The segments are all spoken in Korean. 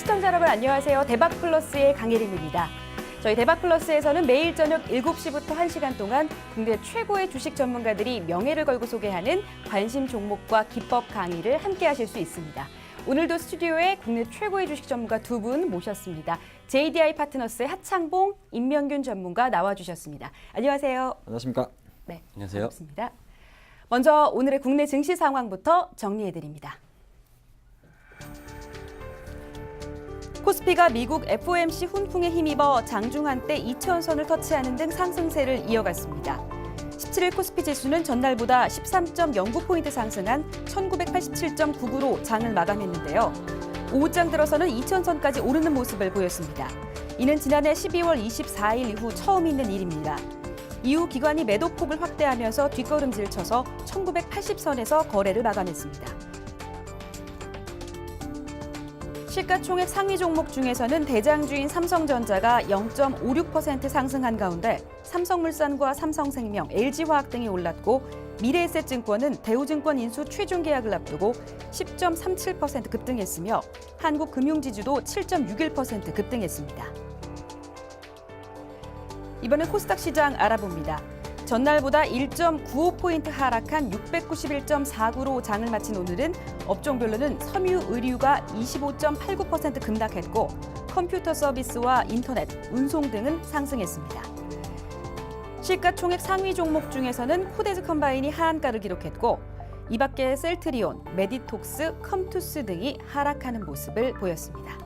시청자 여러분 안녕하세요. 대박플러스의 강예림입니다. 저희 대박플러스에서는 매일 저녁 7시부터 1시간 동안 국내 최고의 주식 전문가들이 명예를 걸고 소개하는 관심 종목과 기법 강의를 함께 하실 수 있습니다. 오늘도 스튜디오에 국내 최고의 주식 전문가 두 분 모셨습니다. JDI 파트너스의 하창봉, 임명균 전문가 나와주셨습니다. 안녕하세요. 안녕하십니까? 네, 안녕하세요. 반갑습니다. 먼저 오늘의 국내 증시 상황부터 정리해드립니다. 코스피가 미국 FOMC 훈풍에 힘입어 장중 한때 2,000선을 터치하는 등 상승세를 이어갔습니다. 17일 코스피 지수는 전날보다 13.09포인트 상승한 1987.99로 장을 마감했는데요. 오후장 들어서는 2,000선까지 오르는 모습을 보였습니다. 이는 지난해 12월 24일 이후 처음 있는 일입니다. 이후 기관이 매도폭을 확대하면서 뒷걸음질을 쳐서 1980선에서 거래를 마감했습니다. 시가총액 상위 종목 중에서는 대장주인 삼성전자가 0.56% 상승한 가운데 삼성물산과 삼성생명, LG화학 등이 올랐고 미래에셋증권은 대우증권 인수 최종 계약을 앞두고 10.37% 급등했으며 한국금융지주도 7.61% 급등했습니다. 이번엔 코스닥 시장 알아봅니다. 전날보다 1.95포인트 하락한 691.49로 장을 마친 오늘은 업종별로는 섬유, 의류가 25.89% 급락했고 컴퓨터 서비스와 인터넷, 운송 등은 상승했습니다. 시가총액 상위 종목 중에서는 코데즈 컴바인이 하한가를 기록했고 이 밖에 셀트리온, 메디톡스, 컴투스 등이 하락하는 모습을 보였습니다.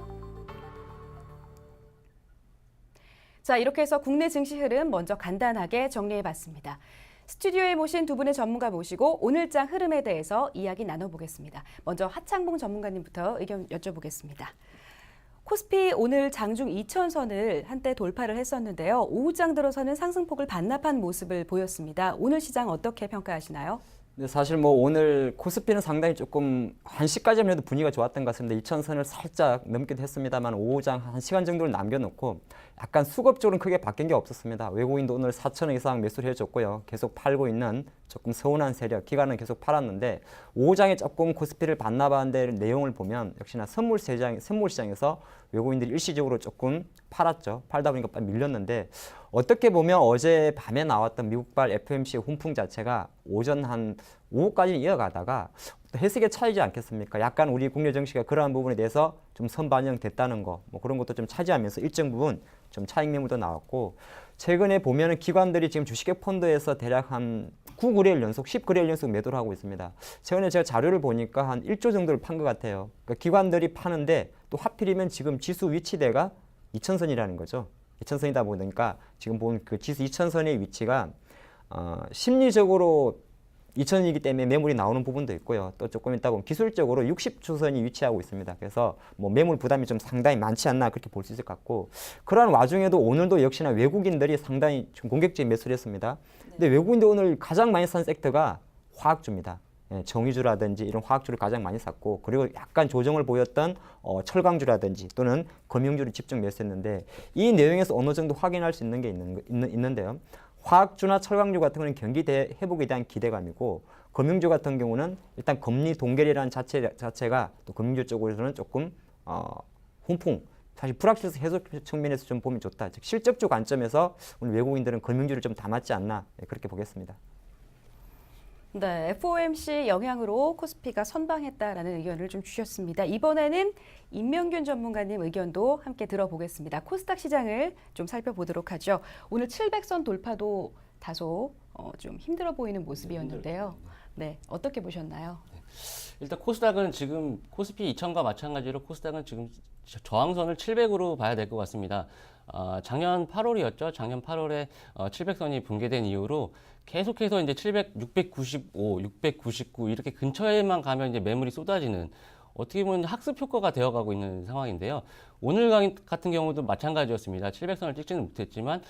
자, 이렇게 해서 국내 증시 흐름 먼저 간단하게 정리해봤습니다. 스튜디오에 모신 두 분의 전문가 모시고 오늘장 흐름에 대해서 이야기 나눠보겠습니다. 먼저 하창봉 전문가님부터 의견 여쭤보겠습니다. 코스피 오늘 장중 2,000선을 한때 돌파를 했었는데요. 오후장 들어서는 상승폭을 반납한 모습을 보였습니다. 오늘 시장 어떻게 평가하시나요? 네, 사실 뭐 오늘 코스피는 상당히 조금 1시까지만 해도 분위기가 좋았던 것 같습니다. 2,000선을 살짝 넘기도 했습니다만 오후장 1시간 정도를 남겨놓고 약간 수급적으로는 크게 바뀐 게 없었습니다. 외국인도 오늘 4,000원 이상 매수를 해줬고요. 계속 팔고 있는 조금 서운한 세력, 기관은 계속 팔았는데 오후장에 조금 코스피를 반납한 데 내용을 보면 역시나 선물 시장에서 외국인들이 일시적으로 조금 팔았죠. 팔다 보니까 빨리 밀렸는데 어떻게 보면 어제 밤에 나왔던 미국발 FOMC 훈풍 자체가 오전 한 오후까지 이어가다가 해석의 차이지 않겠습니까? 약간 우리 국내 정치가 그러한 부분에 대해서 좀 선반영됐다는 거, 뭐 그런 것도 좀 차지하면서 일정 부분 좀 차익 매물도 나왔고 최근에 보면은 기관들이 지금 주식의 펀드에서 대략 한 9거래일 연속, 10거래일 연속 매도를 하고 있습니다. 최근에 제가 자료를 보니까 한 1조 정도를 판 것 같아요. 그러니까 기관들이 파는데 또 하필이면 지금 지수 위치대가 2,000선이라는 거죠. 2,000선이다 보니까 지금 보면 그 지수 2,000선의 위치가 심리적으로 2,000이기 때문에 매물이 나오는 부분도 있고요. 또 조금 있다 보면 기술적으로 60주선이 위치하고 있습니다. 그래서 뭐 매물 부담이 좀 상당히 많지 않나 그렇게 볼 수 있을 것 같고 그러한 와중에도 오늘도 역시나 외국인들이 상당히 좀 공격적인 매수를 했습니다. 근데 외국인들 오늘 가장 많이 산 섹터가 화학주입니다. 예, 정유주라든지 이런 화학주를 가장 많이 샀고 그리고 약간 조정을 보였던 철강주라든지 또는 금융주를 집중 매수했는데 이 내용에서 어느 정도 확인할 수 있는 게 있는데요. 화학주나 철강주 같은 경우는 경기 회복에 대한 기대감이고 금융주 같은 경우는 일단 금리 동결이라는 자체가 또 금융주 쪽으로는 조금 훈풍 사실 불확실성 해소 측면에서 좀 보면 좋다. 즉 실적주 관점에서 오늘 외국인들은 금융주를 좀 담았지 않나 그렇게 보겠습니다. 네, FOMC 영향으로 코스피가 선방했다라는 의견을 좀 주셨습니다. 이번에는 임명균 전문가님 의견도 함께 들어보겠습니다. 코스닥 시장을 좀 살펴보도록 하죠. 오늘 700선 돌파도 다소 좀 힘들어 보이는 모습이었는데요. 네, 어떻게 보셨나요? 일단 코스닥은 지금 코스피 2000과 마찬가지로 코스닥은 지금 저항선을 700으로 봐야 될 것 같습니다. 작년 8월이었죠. 작년 8월에 700선이 붕괴된 이후로 계속해서 이제 700, 695, 699 이렇게 근처에만 가면 이제 매물이 쏟아지는 어떻게 보면 학습 효과가 되어가고 있는 상황인데요. 오늘 같은 경우도 마찬가지였습니다. 700선을 찍지는 못했지만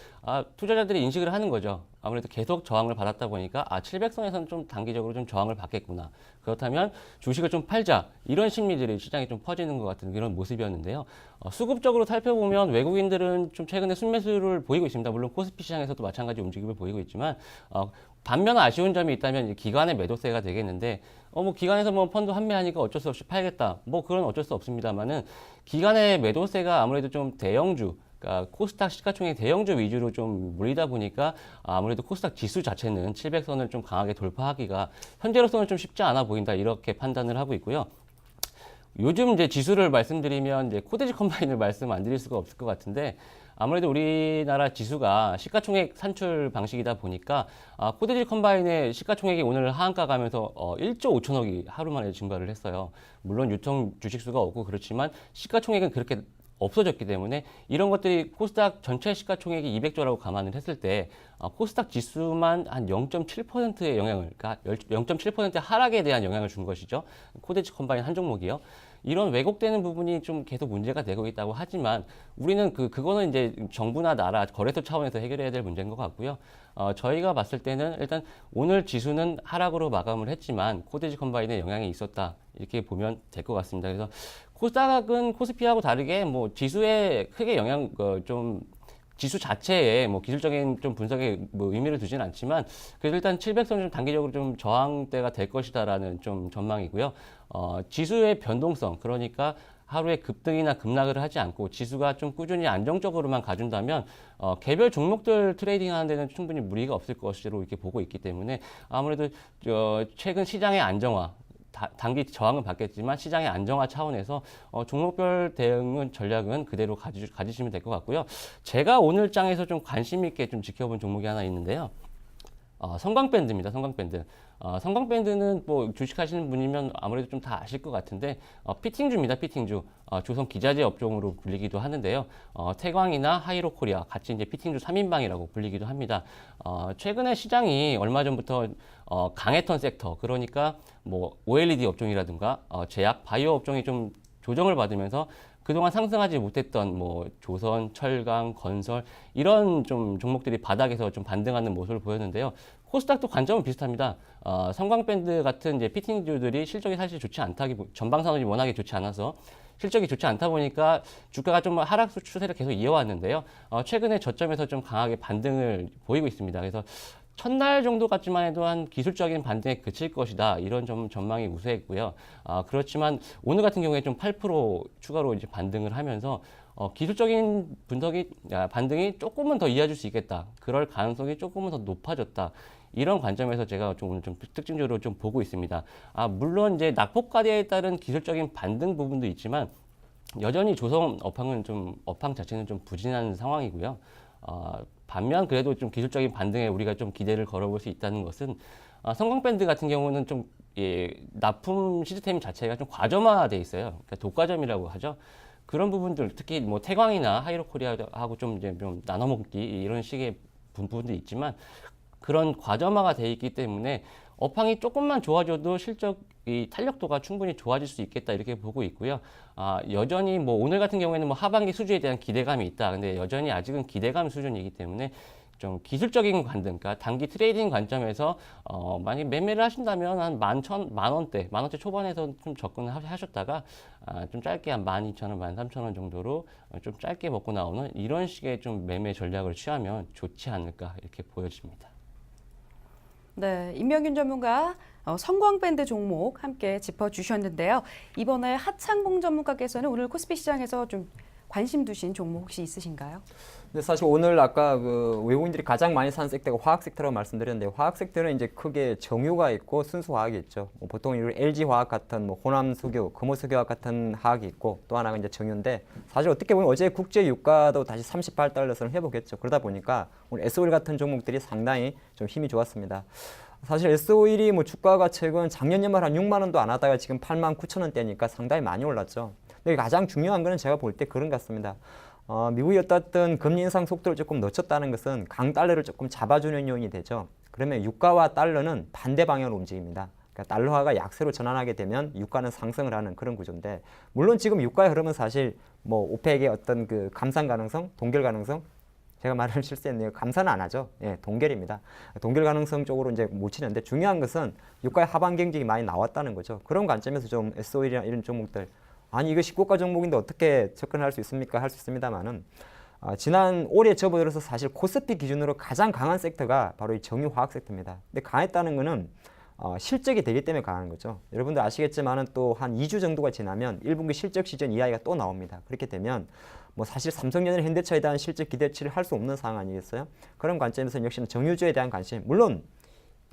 투자자들이 인식을 하는 거죠. 아무래도 계속 저항을 받았다 보니까 700선에서는 좀 단기적으로 좀 저항을 받겠구나. 그렇다면 주식을 좀 팔자. 이런 심리들이 시장에 좀 퍼지는 것 같은 그런 모습이었는데요. 수급적으로 살펴보면 외국인들은 좀 최근에 순매수를 보이고 있습니다. 물론 코스피 시장에서도 마찬가지 움직임을 보이고 있지만 반면 아쉬운 점이 있다면 이제 기관의 매도세가 되겠는데 뭐 기관에서 뭐 펀드 환매하니까 어쩔 수 없이 팔겠다. 뭐 그건 어쩔 수 없습니다만은 기관의 매도세가 아무래도 좀 대형주 그러니까 코스닥 시가총액 대형주 위주로 좀 몰리다 보니까 아무래도 코스닥 지수 자체는 700선을 좀 강하게 돌파하기가 현재로서는 좀 쉽지 않아 보인다 이렇게 판단을 하고 있고요. 요즘 이제 지수를 말씀드리면 이제 코데지 컴바인을 말씀 안 드릴 수가 없을 것 같은데 아무래도 우리나라 지수가 시가총액 산출 방식이다 보니까 코데지 컴바인의 시가총액이 오늘 하한가 가면서 1조 5천억이 하루 만에 증가를 했어요. 물론 유통 주식수가 없고 그렇지만 시가총액은 그렇게 없어졌기 때문에 이런 것들이 코스닥 전체 시가총액이 200조라고 감안을 했을 때 코스닥 지수만 한 0.7%의 영향을, 그러니까 0.7% 하락에 대한 영향을 준 것이죠. 코데지 컴바인 한 종목이요. 이런 왜곡되는 부분이 좀 계속 문제가 되고 있다고 하지만 우리는 그거는 이제 정부나 나라 거래소 차원에서 해결해야 될 문제인 것 같고요. 저희가 봤을 때는 일단 오늘 지수는 하락으로 마감을 했지만 코데지 컴바인에 영향이 있었다 이렇게 보면 될 것 같습니다. 그래서 코스닥은 코스피하고 다르게 뭐 지수에 크게 좀 지수 자체에 뭐 기술적인 좀 분석에 뭐 의미를 두지는 않지만 그래도 일단 700선 좀 단기적으로 좀 저항대가 될 것이다라는 좀 전망이고요. 지수의 변동성 그러니까 하루에 급등이나 급락을 하지 않고 지수가 좀 꾸준히 안정적으로만 가준다면 개별 종목들 트레이딩하는 데는 충분히 무리가 없을 것으로 이렇게 보고 있기 때문에 아무래도 최근 시장의 안정화 단기 저항은 받겠지만 시장의 안정화 차원에서 종목별 대응은 전략은 그대로 가지시면 될 것 같고요. 제가 오늘 장에서 좀 관심 있게 좀 지켜본 종목이 하나 있는데요. 성광밴드입니다. 성광밴드. 성광밴드는 뭐 주식하시는 분이면 아무래도 좀 다 아실 것 같은데 피팅주입니다. 피팅주. 조선 기자재 업종으로 불리기도 하는데요. 태광이나 하이로코리아 같이 이제 피팅주 3인방이라고 불리기도 합니다. 최근에 시장이 얼마 전부터 강했던 섹터 그러니까 뭐 OLED 업종이라든가 제약, 바이오 업종이 좀 조정을 받으면서 그동안 상승하지 못했던 뭐 조선, 철강, 건설 이런 좀 종목들이 바닥에서 좀 반등하는 모습을 보였는데요. 코스닥도 관점은 비슷합니다. 성광밴드 같은 이제 피팅주들이 실적이 사실 좋지 전방산업이 워낙에 좋지 않아서 실적이 좋지 않다 보니까 주가가 좀 하락 추세를 계속 이어왔는데요. 최근에 저점에서 좀 강하게 반등을 보이고 있습니다. 그래서 첫날 정도 같지만 해도 한 기술적인 반등에 그칠 것이다. 이런 전망이 우세했고요. 그렇지만 오늘 같은 경우에 좀 8% 추가로 이제 반등을 하면서 기술적인 반등이 조금은 더 이어질 수 있겠다. 그럴 가능성이 조금은 더 높아졌다. 이런 관점에서 제가 좀 오늘 좀 특징적으로 좀 보고 있습니다. 물론 이제 낙폭과대에 따른 기술적인 반등 부분도 있지만 여전히 조선 업황 자체는 좀 부진한 상황이고요. 반면 그래도 좀 기술적인 반등에 우리가 좀 기대를 걸어볼 수 있다는 것은 성광밴드 같은 경우는 좀 납품 시스템 자체가 좀 과점화돼 있어요. 그러니까 독과점이라고 하죠. 그런 부분들 특히 뭐 태광이나 하이로코리아하고 좀 이제 좀 나눠먹기 이런 식의 부분도 있지만 그런 과점화가 돼 있기 때문에 업황이 조금만 좋아져도 실적이 탄력도가 충분히 좋아질 수 있겠다 이렇게 보고 있고요. 여전히 뭐 오늘 같은 경우에는 뭐 하반기 수주에 대한 기대감이 있다. 근데 여전히 아직은 기대감 수준이기 때문에 좀 기술적인 관점, 그러니까 단기 트레이딩 관점에서 만약 매매를 하신다면 한 만 원대 초반에서 좀 접근을 하셨다가 좀 짧게 한 12,000원, 13,000원 정도로 좀 짧게 먹고 나오는 이런 식의 좀 매매 전략을 취하면 좋지 않을까 이렇게 보여집니다. 네, 임명균 전문가 성광밴드 종목 함께 짚어주셨는데요. 이번에 하창봉 전문가께서는 오늘 코스피 시장에서 좀 관심 두신 종목 혹시 있으신가요? 근데 사실 오늘 아까 그 외국인들이 가장 많이 산 섹터가 화학 섹터라고 말씀드렸는데 화학 섹터는 이제 크게 정유가 있고 순수 화학이 있죠. 보통 LG 화학 같은 뭐 호남 석유, 금호 석유화학 같은 화학이 있고 또 하나가 이제 정유인데 사실 어떻게 보면 어제 국제 유가도 다시 38달러선을 회복했죠. 그러다 보니까 오늘 S-오일 같은 종목들이 상당히 좀 힘이 좋았습니다. 사실 S-오일이 뭐 주가가 최근 작년 연말 한 6만 원도 안 하다가 지금 8만 9천 원대니까 상당히 많이 올랐죠. 근데 가장 중요한 거는 제가 볼 때 그런 것 같습니다. 미국이 어떻든 금리 인상 속도를 조금 늦췄다는 것은 강달러를 조금 잡아주는 요인이 되죠. 그러면 유가와 달러는 반대 방향으로 움직입니다. 그러니까 달러화가 약세로 전환하게 되면 유가는 상승을 하는 그런 구조인데 물론 지금 유가의 흐름은 사실 뭐 오펙의 어떤 그 감산 가능성, 동결 가능성 제가 말을 실수했네요. 감산은 안 하죠. 예, 동결입니다. 동결 가능성 쪽으로 이제 못 치는데 중요한 것은 유가의 하반 경직이 많이 나왔다는 거죠. 그런 관점에서 좀 S-오일이나 이런 종목들 아니 이거 19가 종목인데 어떻게 접근할 수 있습니까? 할 수 있습니다만은 지난 올해 접어들어서 사실 코스피 기준으로 가장 강한 섹터가 바로 이 정유화학 섹터입니다. 근데 강했다는 거는 실적이 되기 때문에 강한 거죠. 여러분들 아시겠지만은 또 한 2주 정도가 지나면 1분기 실적 시즌 이야기가 또 나옵니다. 그렇게 되면 뭐 사실 삼성전자, 현대차에 대한 실적 기대치를 할 수 없는 상황 아니겠어요? 그런 관점에서 역시나 정유주에 대한 관심, 물론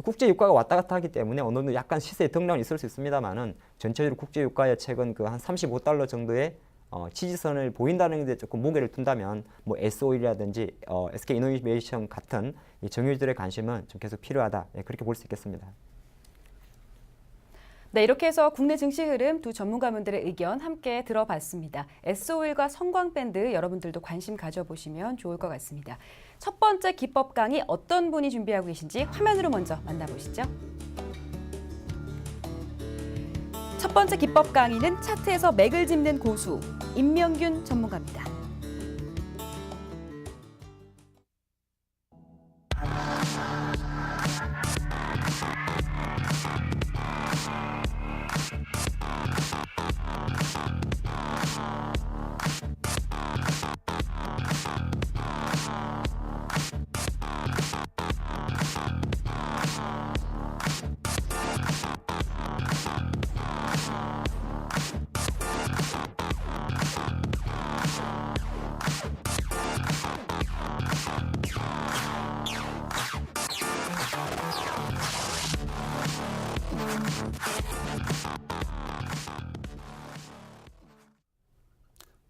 국제 유가가 왔다 갔다 하기 때문에 어느 정도 약간 시세에 등락은 있을 수 있습니다만은 전체적으로 국제 유가의 최근 그 한 35달러 정도의 지지선을 보인다는 데 조금 무게를 둔다면 뭐 S-오일이라든지 SK이노베이션 같은 이 정유주들의 관심은 좀 계속 필요하다. 그렇게 볼 수 있겠습니다. 네, 이렇게 해서 국내 증시 흐름 두 전문가분들의 의견 함께 들어봤습니다. S-오일과 성광밴드 여러분들도 관심 가져보시면 좋을 것 같습니다. 첫 번째 기법 강의 어떤 분이 준비하고 계신지 화면으로 먼저 만나보시죠. 첫 번째 기법 강의는 차트에서 맥을 짚는 고수 임명균 전문가입니다.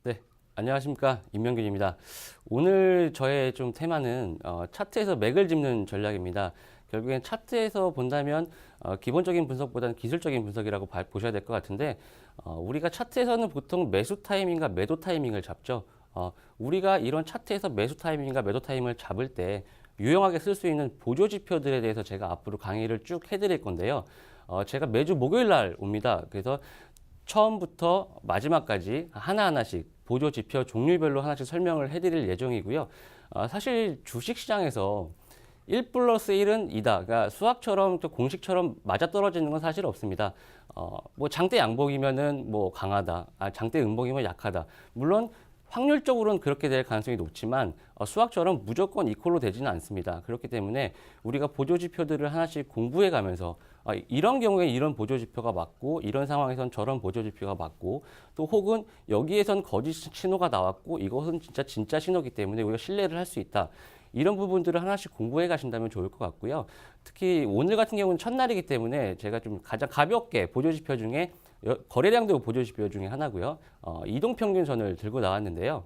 네, 안녕하십니까, 임명균입니다. 오늘 저의 좀 테마는 차트에서 맥을 짚는 전략입니다. 결국엔 차트에서 본다면 기본적인 분석보다는 기술적인 분석이라고 보셔야 될 것 같은데, 우리가 차트에서는 보통 매수 타이밍과 매도 타이밍을 잡죠. 우리가 이런 차트에서 매수 타이밍과 매도 타이밍을 잡을 때 유용하게 쓸 수 있는 보조 지표들에 대해서 제가 앞으로 강의를 쭉 해드릴 건데요. 제가 매주 목요일 날 옵니다. 그래서 처음부터 마지막까지 하나하나씩 보조 지표 종류별로 하나씩 설명을 해드릴 예정이고요. 사실 주식시장에서 1+1은 2다. 그러니까 수학처럼 또 공식처럼 맞아떨어지는 건 사실 없습니다. 뭐 장대 양봉이면은 뭐 강하다. 장대 음봉이면 약하다. 물론 확률적으로는 그렇게 될 가능성이 높지만 수학처럼 무조건 이퀄로 되지는 않습니다. 그렇기 때문에 우리가 보조지표들을 하나씩 공부해 가면서 이런 경우에 이런 보조지표가 맞고 이런 상황에선 저런 보조지표가 맞고 또 혹은 여기에선 거짓 신호가 나왔고 이것은 진짜 신호이기 때문에 우리가 신뢰를 할 수 있다. 이런 부분들을 하나씩 공부해 가신다면 좋을 것 같고요. 특히 오늘 같은 경우는 첫날이기 때문에 제가 좀 가장 가볍게 보조지표 중에 거래량도 보조지표 중에 하나고요. 이동평균선을 들고 나왔는데요.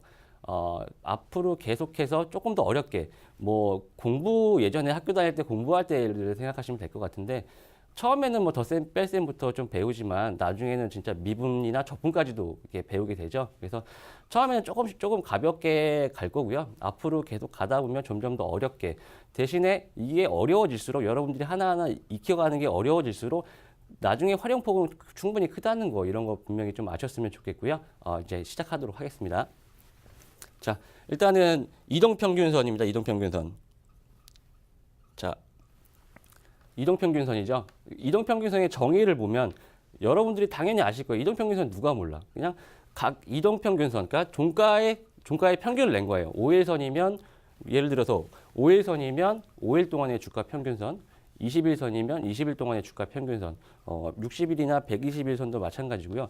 앞으로 계속해서 조금 더 어렵게 뭐 공부 예전에 학교 다닐 때 공부할 때를 생각하시면 될 것 같은데 처음에는 뭐 덧셈 뺄셈부터 좀 배우지만 나중에는 진짜 미분이나 적분까지도 이렇게 배우게 되죠. 그래서 처음에는 조금 가볍게 갈 거고요. 앞으로 계속 가다 보면 점점 더 어렵게 대신에 이게 어려워질수록 여러분들이 하나하나 익혀가는 게 어려워질수록 나중에 활용폭은 충분히 크다는 거 이런 거 분명히 좀 아셨으면 좋겠고요. 이제 시작하도록 하겠습니다. 자, 일단은 이동평균선입니다. 이동평균선. 자, 이동평균선이죠. 이동평균선의 정의를 보면 여러분들이 당연히 아실 거예요. 이동평균선 누가 몰라? 그냥 각 이동평균선, 그러니까 종가의 평균을 낸 거예요. 5일선이면 예를 들어서 5일선이면 5일 동안의 주가 평균선, 20일선이면 20일 동안의 주가 평균선, 60일이나 120일선도 마찬가지고요.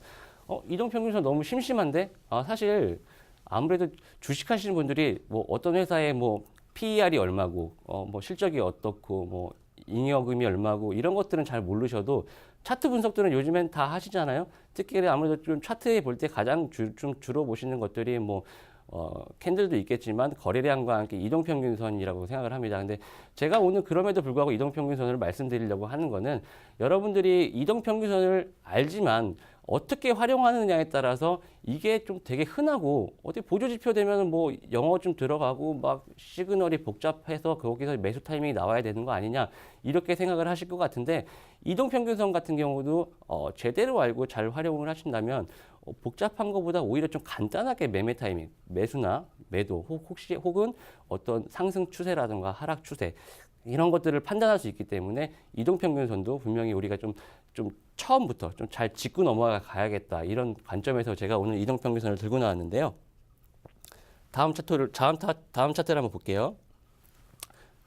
이동평균선 너무 심심한데? 사실 아무래도 주식하시는 분들이 뭐 어떤 회사의 뭐 PER이 얼마고, 뭐 실적이 어떻고, 뭐 잉여금이 얼마고 이런 것들은 잘 모르셔도 차트 분석들은 요즘엔 다 하시잖아요. 특히 아무래도 좀 차트에 볼 때 가장 좀 주로 보시는 것들이 뭐 캔들도 있겠지만 거래량과 함께 이동평균선이라고 생각을 합니다. 근데 제가 오늘 그럼에도 불구하고 이동평균선을 말씀드리려고 하는 거는 여러분들이 이동평균선을 알지만 어떻게 활용하느냐에 따라서 이게 좀 되게 흔하고 어디 보조지표 되면 뭐 영어 좀 들어가고 막 시그널이 복잡해서 거기서 매수 타이밍이 나와야 되는 거 아니냐 이렇게 생각을 하실 것 같은데 이동평균선 같은 경우도 제대로 알고 잘 활용을 하신다면 복잡한 것보다 오히려 좀 간단하게 매매 타이밍, 매수나 매도 혹은 어떤 상승 추세라든가 하락 추세 이런 것들을 판단할 수 있기 때문에 이동평균선도 분명히 우리가 좀 처음부터 좀 잘 짚고 넘어가 가야겠다 이런 관점에서 제가 오늘 이동평균선을 들고 나왔는데요. 다음 차트를 한번 볼게요.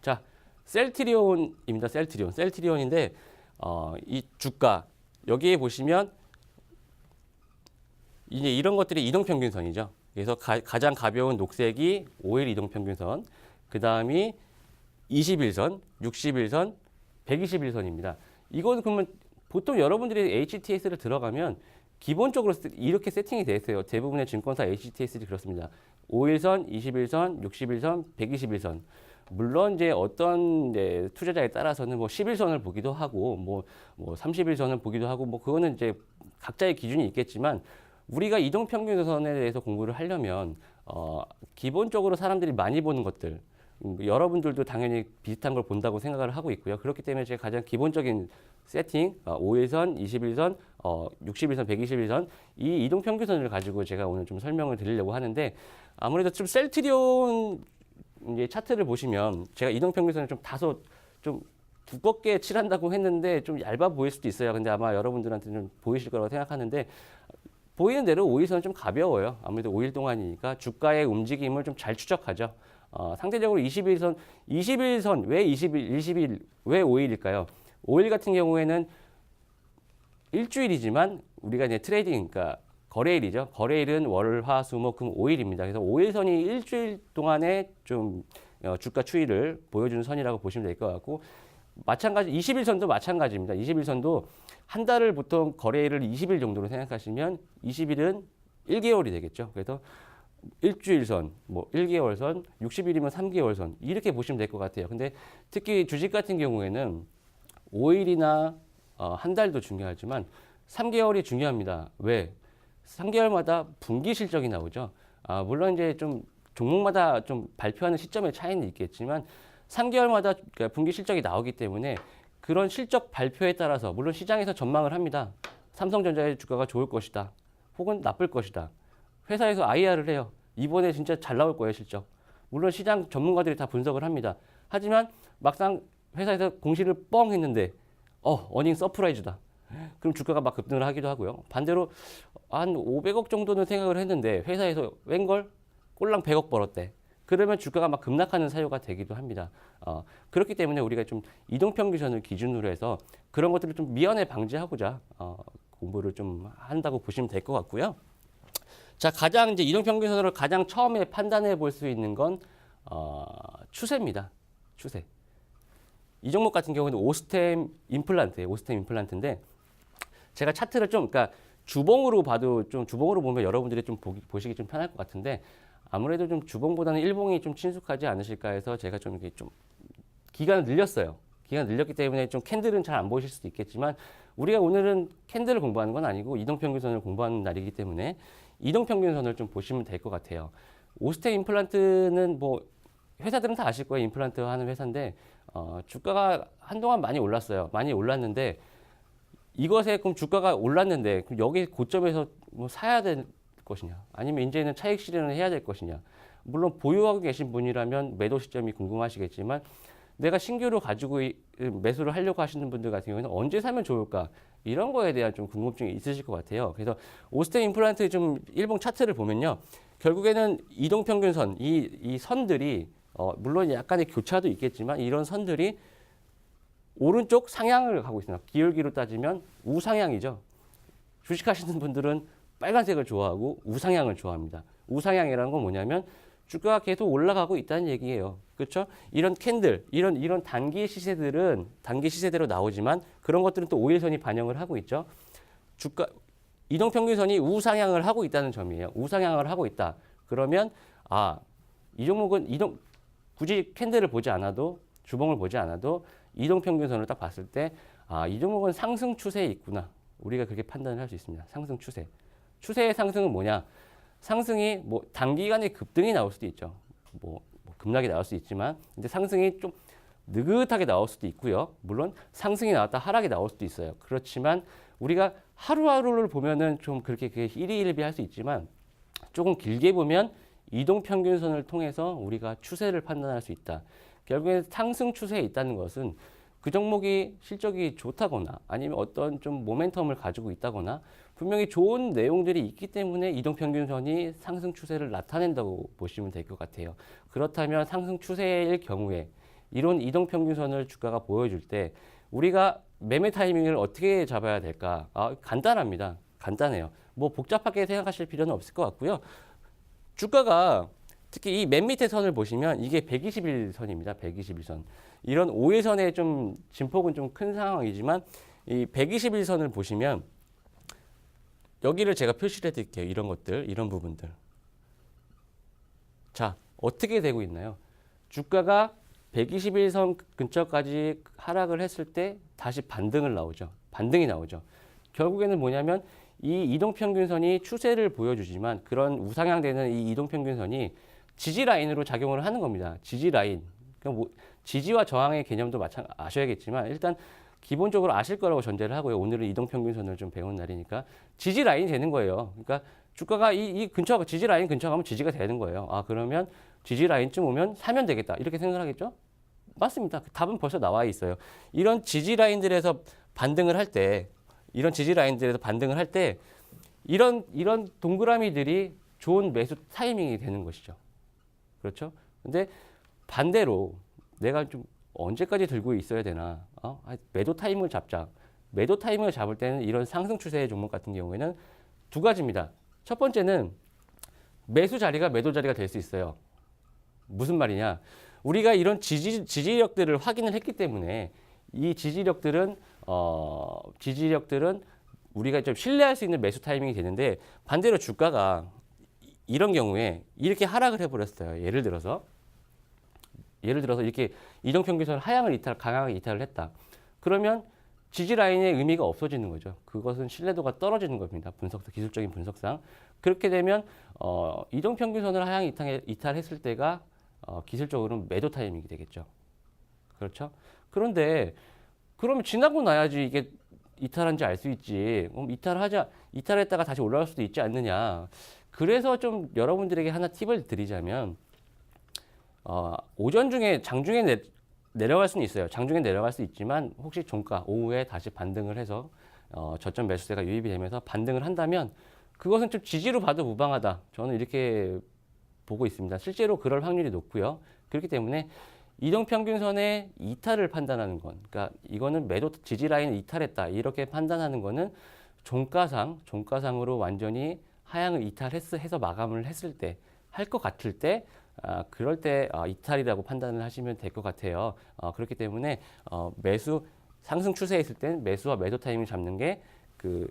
자, 셀트리온입니다. 셀트리온인데 이 주가 여기에 보시면 이제 이런 것들이 이동평균선이죠. 그래서 가장 가벼운 녹색이 5일 이동평균선, 그 다음이 21선, 61선, 121선입니다. 이건 그러면 보통 여러분들이 HTS를 들어가면 기본적으로 이렇게 세팅이 되어 있어요. 대부분의 증권사 HTS들이 그렇습니다. 5일선, 21선, 61선, 121선. 물론 이제 어떤 이제 투자자에 따라서는 뭐 11선을 보기도 하고 뭐 31선을 보기도 하고 뭐 그거는 이제 각자의 기준이 있겠지만 우리가 이동평균선에 대해서 공부를 하려면 기본적으로 사람들이 많이 보는 것들 여러분들도 당연히 비슷한 걸 본다고 생각을 하고 있고요. 그렇기 때문에 제가 가장 기본적인 세팅 5일선, 21선, 61선, 121선 이 이동평균선을 가지고 제가 오늘 좀 설명을 드리려고 하는데 아무래도 좀 셀트리온 이제 차트를 보시면 제가 이동평균선을 좀 다소 좀 두껍게 칠한다고 했는데 좀 얇아 보일 수도 있어요. 근데 아마 여러분들한테 좀 보이실 거라고 생각하는데 보이는 대로 5일선은 좀 가벼워요. 아무래도 5일 동안이니까 주가의 움직임을 좀 잘 추적하죠. 상대적으로 21선 왜 20일, 왜 5일일까요? 5일 같은 경우에는 일주일이지만 우리가 이제 트레이딩, 그러니까 거래일이죠. 거래일은 월, 화, 수, 목, 금 5일입니다. 그래서 5일선이 일주일 동안에 좀 주가 추이를 보여주는 선이라고 보시면 될 것 같고 마찬가지 21선도 마찬가지입니다. 21선도 한 달을 보통 거래일을 20일 정도로 생각하시면 20일은 1개월이 되겠죠. 그래서 일주일선, 뭐 1개월선, 60일이면 3개월선 이렇게 보시면 될 것 같아요. 근데 특히 주식 같은 경우에는 5일이나 한 달도 중요하지만 3개월이 중요합니다. 왜? 3개월마다 분기 실적이 나오죠. 물론 이제 좀 종목마다 좀 발표하는 시점의 차이는 있겠지만 3개월마다 분기 실적이 나오기 때문에 그런 실적 발표에 따라서 물론 시장에서 전망을 합니다. 삼성전자의 주가가 좋을 것이다. 혹은 나쁠 것이다. 회사에서 IR을 해요. 이번에 진짜 잘 나올 거예요, 실적. 물론 시장 전문가들이 다 분석을 합니다. 하지만 막상 회사에서 공시를 뻥 했는데 어닝 서프라이즈다. 그럼 주가가 막 급등을 하기도 하고요. 반대로 한 500억 정도는 생각을 했는데 회사에서 웬걸 꼴랑 100억 벌었대. 그러면 주가가 막 급락하는 사유가 되기도 합니다. 그렇기 때문에 우리가 좀 이동평균선을 기준으로 해서 그런 것들을 좀 미연에 방지하고자 공부를 좀 한다고 보시면 될 것 같고요. 자, 가장 이제 이동평균선으로 가장 처음에 판단해 볼 수 있는 건 추세입니다. 추세. 이 종목 같은 경우는 오스템 임플란트예요. 오스템 임플란트인데 제가 차트를 좀 그러니까 주봉으로 봐도 좀 주봉으로 보면 여러분들이 좀 보시기 좀 편할 것 같은데 아무래도 좀 주봉보다는 일봉이 좀 친숙하지 않으실까 해서 제가 좀 이렇게 좀 기간을 늘렸어요. 기간을 늘렸기 때문에 좀 캔들은 잘 안 보이실 수도 있겠지만 우리가 오늘은 캔들을 공부하는 건 아니고 이동평균선을 공부하는 날이기 때문에 이동평균선을 좀 보시면 될 것 같아요. 오스템 임플란트는 뭐 회사들은 다 아실 거예요. 임플란트 하는 회사인데 주가가 한동안 많이 올랐어요. 많이 올랐는데 이것에 그럼 주가가 올랐는데 그럼 여기 고점에서 뭐 사야 될 것이냐 아니면 이제는 차익 실현을 해야 될 것이냐 물론 보유하고 계신 분이라면 매도 시점이 궁금하시겠지만 내가 신규로 가지고 매수를 하려고 하시는 분들 같은 경우에는 언제 사면 좋을까 이런 거에 대한 좀 궁금증이 있으실 것 같아요. 그래서 오스템 임플란트 좀 일봉 차트를 보면요 결국에는 이동평균선 이 선들이 물론 약간의 교차도 있겠지만 이런 선들이 오른쪽 상향을 가고 있습니다. 기울기로 따지면 우상향이죠. 주식하시는 분들은 빨간색을 좋아하고 우상향을 좋아합니다. 우상향이라는 건 뭐냐면 주가가 계속 올라가고 있다는 얘기예요. 그렇죠? 이런 캔들, 이런 단기 시세들은 단기 시세대로 나오지만 그런 것들은 또 5일선이 반영을 하고 있죠. 주가 이동평균선이 우상향을 하고 있다는 점이에요. 우상향을 하고 있다. 그러면 이 종목은 굳이 캔들을 보지 않아도 주봉을 보지 않아도 이동평균선을 딱 봤을 때 이 종목은 상승 추세에 있구나. 우리가 그렇게 판단을 할 수 있습니다. 상승 추세. 추세의 상승은 뭐냐? 상승이 뭐 단기간에 급등이 나올 수도 있죠. 뭐 급락이 나올 수 있지만 근데 상승이 좀 느긋하게 나올 수도 있고요. 물론 상승이 나왔다 하락이 나올 수도 있어요. 그렇지만 우리가 하루하루를 보면은 좀 그렇게 일희일비할 수 있지만 조금 길게 보면 이동평균선을 통해서 우리가 추세를 판단할 수 있다. 결국엔 상승 추세에 있다는 것은 그 종목이 실적이 좋다거나 아니면 어떤 좀 모멘텀을 가지고 있다거나 분명히 좋은 내용들이 있기 때문에 이동평균선이 상승 추세를 나타낸다고 보시면 될 것 같아요. 그렇다면 상승 추세일 경우에 이런 이동평균선을 주가가 보여줄 때 우리가 매매 타이밍을 어떻게 잡아야 될까? 간단합니다. 간단해요. 뭐 복잡하게 생각하실 필요는 없을 것 같고요. 주가가 특히 이 맨 밑에 선을 보시면 이게 121선입니다. 121선. 이런 5일선의 좀 진폭은 좀 큰 상황이지만 이 121선을 보시면 여기를 제가 표시를 해드릴게요. 이런 것들, 이런 부분들. 자, 어떻게 되고 있나요? 주가가 121선 근처까지 하락을 했을 때 다시 반등을 나오죠. 반등이 나오죠. 결국에는 뭐냐면 이 이동평균선이 추세를 보여주지만 그런 우상향되는 이 이동평균선이 지지 라인으로 작용을 하는 겁니다. 지지 라인. 그러니까 뭐 지지와 저항의 개념도 아셔야겠지만 일단 기본적으로 아실 거라고 전제를 하고요. 오늘은 이동평균선을 좀 배운 날이니까 지지 라인이 되는 거예요. 그러니까 주가가 이 근처 지지 라인 근처 가면 지지가 되는 거예요. 그러면 지지 라인쯤 오면 사면 되겠다. 이렇게 생각하겠죠? 맞습니다. 답은 벌써 나와 있어요. 이런 지지 라인들에서 반등을 할 때 이런 지지 라인들에서 반등을 할 때 이런 동그라미들이 좋은 매수 타이밍이 되는 것이죠. 그렇죠? 근데 반대로 내가 좀 언제까지 들고 있어야 되나? 매도 타이밍을 잡자. 매도 타이밍을 잡을 때는 이런 상승 추세의 종목 같은 경우에는 두 가지입니다. 첫 번째는 매수 자리가 매도 자리가 될 수 있어요. 무슨 말이냐? 우리가 이런 지지력들을 확인을 했기 때문에 이 지지력들은 우리가 좀 신뢰할 수 있는 매수 타이밍이 되는데 반대로 주가가 이런 경우에 이렇게 하락을 해버렸어요. 예를 들어서 이렇게 이동평균선 하향을 강하게 이탈을 했다. 그러면 지지 라인의 의미가 없어지는 거죠. 그것은 신뢰도가 떨어지는 겁니다. 기술적인 분석상. 그렇게 되면 이동평균선을 하향 이탈했을 때가 기술적으로는 매도 타이밍이 되겠죠. 그렇죠? 그런데 그러면 지나고 나야지 이게 이탈한지 알 수 있지. 그럼 이탈했다가 다시 올라갈 수도 있지 않느냐. 그래서 좀 여러분들에게 하나 팁을 드리자면 오전 중에 장중에 내려갈 수는 있어요. 장중에 내려갈 수 있지만 혹시 종가 오후에 다시 반등을 해서 저점 매수세가 유입이 되면서 반등을 한다면 그것은 좀 지지로 봐도 무방하다. 저는 이렇게 보고 있습니다. 실제로 그럴 확률이 높고요. 그렇기 때문에 이동평균선의 이탈을 판단하는 건, 그러니까 이거는 매도 지지 라인을 이탈했다 이렇게 판단하는 거는 종가상으로 완전히 하향을 이탈해서 마감을 했을 때, 할 것 같을 때, 그럴 때 이탈이라고 판단을 하시면 될 것 같아요. 그렇기 때문에 상승 추세에 있을 땐 매수와 매도 타이밍을 잡는 게 그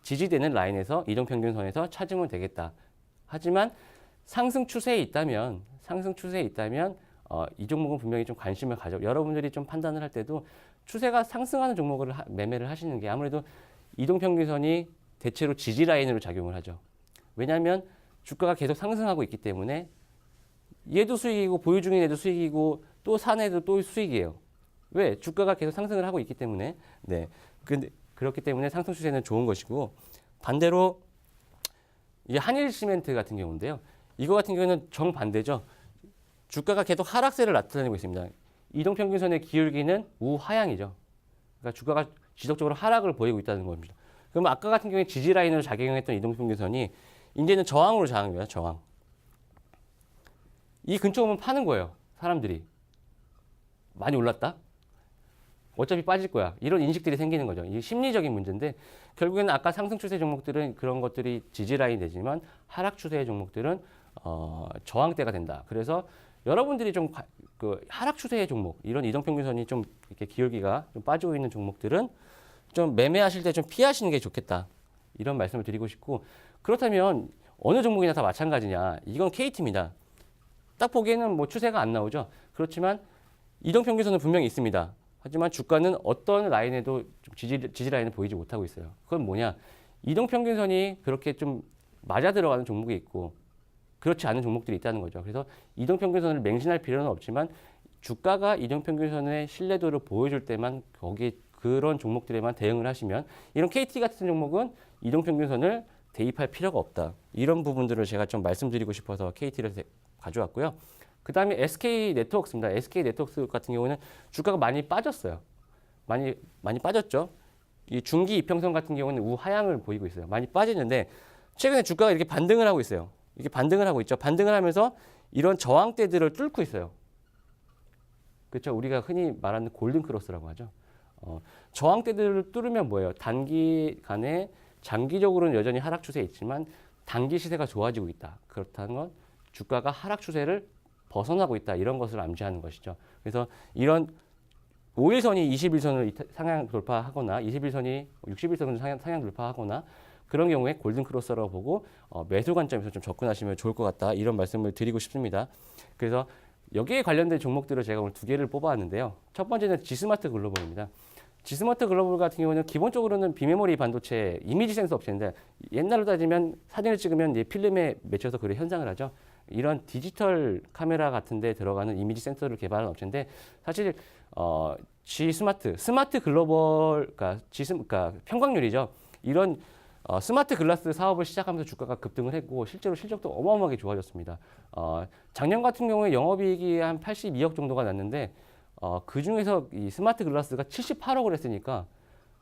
지지되는 라인에서 이동평균선에서 찾으면 되겠다. 하지만 상승 추세에 있다면 이 종목은 분명히 좀 관심을 여러분들이 좀 판단을 할 때도 추세가 상승하는 종목을 매매를 하시는 게 아무래도 이동평균선이 대체로 지지 라인으로 작용을 하죠. 왜냐하면 주가가 계속 상승하고 있기 때문에 얘도 수익이고 보유 중인 애도 수익이고 또 산 애도 또 수익이에요. 왜? 주가가 계속 상승을 하고 있기 때문에. 네. 근데 그렇기 때문에 상승 추세는 좋은 것이고 반대로 이 한일시멘트 같은 경우인데요. 이거 같은 경우는 정반대죠. 주가가 계속 하락세를 나타내고 있습니다. 이동평균선의 기울기는 우하향이죠. 그러니까 주가가 지속적으로 하락을 보이고 있다는 겁니다. 그러면 아까 같은 경우에 지지 라인으로 작용했던 이동평균선이 이제는 저항으로 작용합니다. 저항. 이 근처 오면 파는 거예요. 사람들이. 많이 올랐다? 어차피 빠질 거야. 이런 인식들이 생기는 거죠. 이게 심리적인 문제인데 결국에는 아까 상승 추세 종목들은 그런 것들이 지지 라인이 되지만 하락 추세의 종목들은 저항대가 된다. 그래서 여러분들이 좀 그 하락 추세의 종목, 이런 이동평균선이 좀 이렇게 기울기가 좀 빠지고 있는 종목들은 좀 매매하실 때 좀 피하시는 게 좋겠다. 이런 말씀을 드리고 싶고 그렇다면 어느 종목이나 다 마찬가지냐? 이건 KT입니다. 딱 보기에는 뭐 추세가 안 나오죠. 그렇지만 이동평균선은 분명히 있습니다. 하지만 주가는 어떤 라인에도 좀 지지 라인을 보이지 못하고 있어요. 그건 뭐냐? 이동평균선이 그렇게 좀 맞아 들어가는 종목이 있고 그렇지 않은 종목들이 있다는 거죠. 그래서 이동평균선을 맹신할 필요는 없지만 주가가 이동평균선의 신뢰도를 보여줄 때만 거기에 그런 종목들에만 대응을 하시면 이런 KT 같은 종목은 이동평균선을 대입할 필요가 없다. 이런 부분들을 제가 좀 말씀드리고 싶어서 KT를 가져왔고요. 그 다음에 SK네트워크스입니다. SK네트워크스 같은 경우는 주가가 많이 빠졌어요. 많이 빠졌죠. 이 중기 이평선 같은 경우는 우하향을 보이고 있어요. 많이 빠지는데 최근에 주가가 이렇게 반등을 하고 있어요. 이렇게 반등을 하고 있죠. 반등을 하면서 이런 저항대들을 뚫고 있어요. 그렇죠? 우리가 흔히 말하는 골든 크로스라고 하죠. 저항대들을 뚫으면 뭐예요? 단기간에 장기적으로는 여전히 하락 추세에 있지만 단기 시세가 좋아지고 있다. 그렇다는 건 주가가 하락 추세를 벗어나고 있다. 이런 것을 암시하는 것이죠. 그래서 이런 5일선이 21선을 상향 돌파하거나 21선이 61선을 상향 돌파하거나 그런 경우에 골든 크로스라고 보고 매수 관점에서 좀 접근하시면 좋을 것 같다. 이런 말씀을 드리고 싶습니다. 그래서 여기에 관련된 종목들을 제가 오늘 2개를 뽑아왔는데요. 첫 번째는 지스마트 글로벌입니다. 지스마트 글로벌 같은 경우는 기본적으로는 비메모리 반도체 이미지 센서 업체인데 옛날로 따지면 사진을 찍으면 이제 필름에 맺혀서 그런 현상을 하죠. 이런 디지털 카메라 같은 데 들어가는 이미지 센서를 개발한 업체인데 사실 스마트 글로벌 그러니까 평광률이죠. 이런 스마트 글라스 사업을 시작하면서 주가가 급등을 했고 실제로 실적도 어마어마하게 좋아졌습니다. 작년 같은 경우에 영업이익이 한 82억 정도가 났는데 그 중에서 이 스마트 글라스가 78억을 했으니까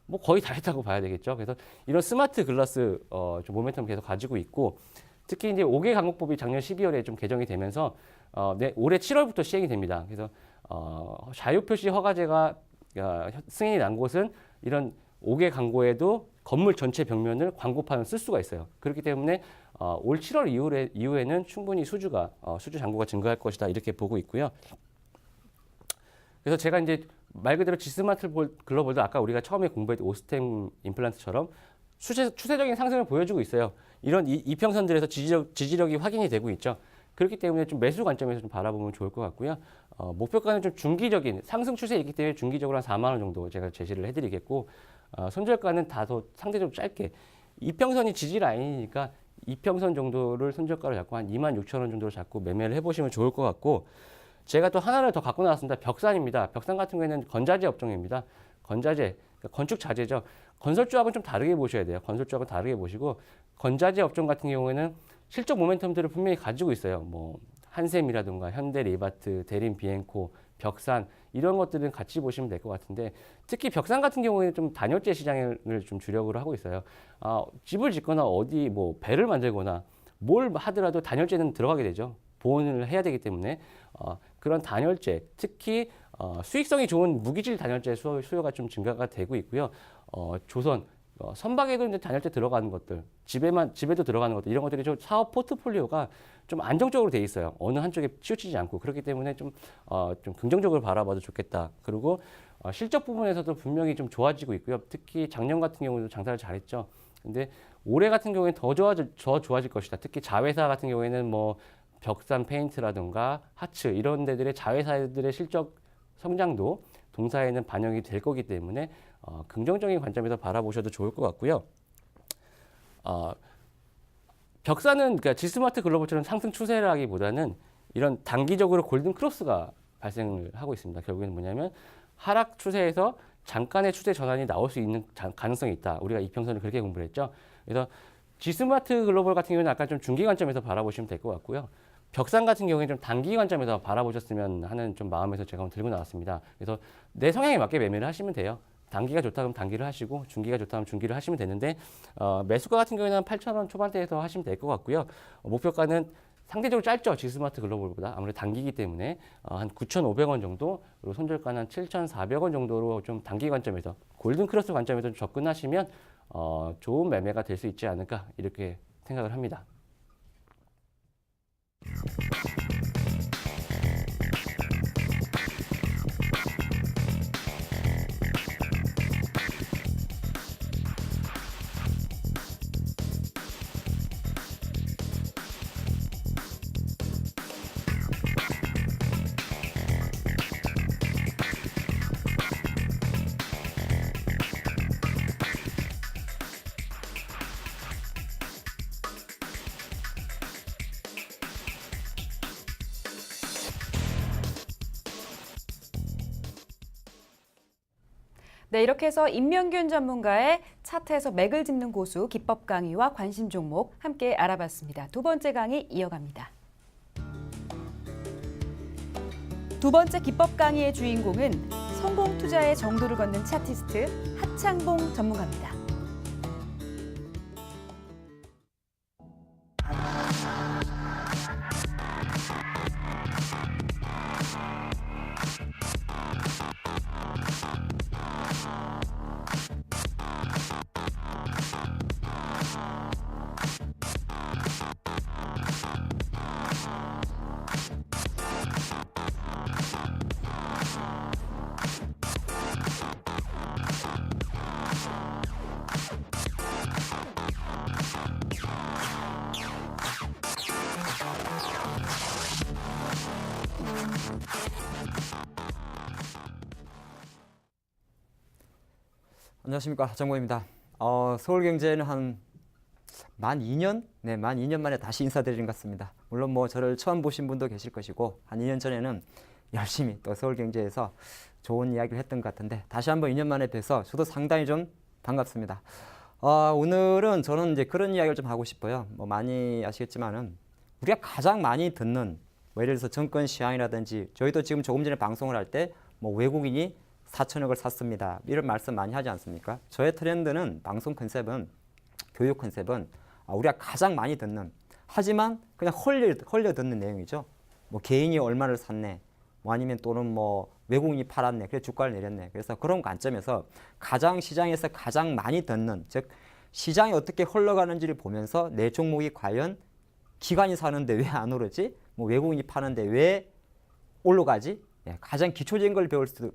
뭐 거의 다 했다고 봐야 되겠죠. 그래서 이런 스마트 글라스 좀 모멘텀 계속 가지고 있고 특히 이제 5개 강국법이 작년 12월에 좀 개정이 되면서 올해 7월부터 시행이 됩니다. 그래서 자유표시 허가제가 승인이 난 곳은 이런 5개 광고에도 건물 전체 벽면을 광고판을 쓸 수가 있어요. 그렇기 때문에 올 7월 이후에는 충분히 수주 잔고가 증가할 것이다 이렇게 보고 있고요. 그래서 제가 이제 말 그대로 지스마트 글로벌도 아까 우리가 처음에 공부했던 오스템 임플란트처럼 추세적인 상승을 보여주고 있어요. 이런 이평선들에서 지지력이 확인이 되고 있죠. 그렇기 때문에 좀 매수 관점에서 좀 바라보면 좋을 것 같고요. 목표가는 좀 중기적인 상승 추세에 있기 때문에 중기적으로 한 4만 원 정도 제가 제시를 해드리겠고 손절가는 다소 상대적으로 짧게 이평선이 지지 라인이니까 이평선 정도를 손절가로 잡고 한 2만 6천 원 정도로 잡고 매매를 해보시면 좋을 것 같고 제가 또 하나를 더 갖고 나왔습니다. 벽산입니다. 벽산 같은 경우에는 건자재 업종입니다. 건자재, 그러니까 건축 자재죠. 건설주하고는 좀 다르게 보셔야 돼요. 건설주하고 다르게 보시고 건자재 업종 같은 경우에는 실적 모멘텀들을 분명히 가지고 있어요. 뭐 한샘이라든가 현대리바트, 대림비엔코, 벽산 이런 것들은 같이 보시면 될 것 같은데 특히 벽산 같은 경우에는 좀 단열재 시장을 좀 주력으로 하고 있어요. 집을 짓거나 어디 뭐 배를 만들거나 뭘 하더라도 단열재는 들어가게 되죠. 보온을 해야 되기 때문에 그런 단열재 특히 수익성이 좋은 무기질 단열재 수요가 좀 증가가 되고 있고요. 조선 선박에도 이제 단열재 들어가는 것들, 집에도 들어가는 것들 이런 것들이 좀 사업 포트폴리오가 좀 안정적으로 돼 있어요. 어느 한쪽에 치우치지 않고 그렇기 때문에 좀 긍정적으로 바라봐도 좋겠다. 그리고 실적 부분에서도 분명히 좀 좋아지고 있고요. 특히 작년 같은 경우도 장사를 잘했죠. 근데 올해 같은 경우에는 더 좋아질 것이다. 특히 자회사 같은 경우에는 뭐 벽산 페인트라든가 하츠 이런 데들의 자회사들의 실적 성장도 동사에는 반영이 될 거기 때문에 긍정적인 관점에서 바라보셔도 좋을 것 같고요. 벽산은 그러니까 지스마트 글로벌처럼 상승 추세라기보다는 이런 단기적으로 골든 크로스가 발생을 하고 있습니다. 결국에는 뭐냐면 하락 추세에서 잠깐의 추세 전환이 나올 수 있는 가능성이 있다. 우리가 이평선을 그렇게 공부를 했죠. 그래서 지스마트 글로벌 같은 경우는 약간 좀 중기 관점에서 바라보시면 될 것 같고요. 벽산 같은 경우에는 좀 단기 관점에서 바라보셨으면 하는 좀 마음에서 제가 오늘 들고 나왔습니다. 그래서 내 성향에 맞게 매매를 하시면 돼요. 단기가 좋다 그러면 단기를 하시고 중기가 좋다 하면 중기를 하시면 되는데 매수가 같은 경우에는 8,000원 초반대에서 하시면 될 것 같고요. 목표가는 상대적으로 짧죠. 지스마트 글로벌보다 아무래도 단기이기 때문에 한 9,500원 정도 그리고 손절가는 한 7,400원 정도로 좀 단기 관점에서 골든 크로스 관점에서 좀 접근하시면 좋은 매매가 될 수 있지 않을까 이렇게 생각을 합니다. 네, 이렇게 해서 임명균 전문가의 차트에서 맥을 짚는 고수 기법 강의와 관심 종목 함께 알아봤습니다. 두 번째 강의 이어갑니다. 두 번째 기법 강의의 주인공은 성공 투자의 정도를 걷는 차티스트 하창봉 전문가입니다. 안녕하십니까, 하창봉입니다. 서울경제는 한 만 2년? 네, 만 2년 만에 다시 인사드리는 것 같습니다. 물론 뭐 저를 처음 보신 분도 계실 것이고 한 2년 전에는 열심히 또 서울경제에서 좋은 이야기를 했던 것 같은데 다시 한번 2년 만에 뵈서 저도 상당히 좀 반갑습니다. 오늘은 저는 이제 그런 이야기를 좀 하고 싶어요. 뭐 많이 아시겠지만은 우리가 가장 많이 듣는 뭐 예를 들어서 정권 시황이라든지 저희도 지금 조금 전에 방송을 할 때 뭐 외국인이 4천억을 샀습니다. 이런 말씀 많이 하지 않습니까? 저의 트렌드는 방송 컨셉은 교육 컨셉은 우리가 가장 많이 듣는 하지만 그냥 헐려 듣는 내용이죠. 뭐 개인이 얼마를 샀네, 뭐 아니면 또는 뭐 외국인이 팔았네, 그래서 주가를 내렸네. 그래서 그런 관점에서 가장 시장에서 가장 많이 듣는, 즉 시장이 어떻게 흘러가는지를 보면서 내 종목이 과연 기관이 사는데 왜 안 오르지? 뭐 외국인이 파는데 왜 올라가지? 가장 기초적인 걸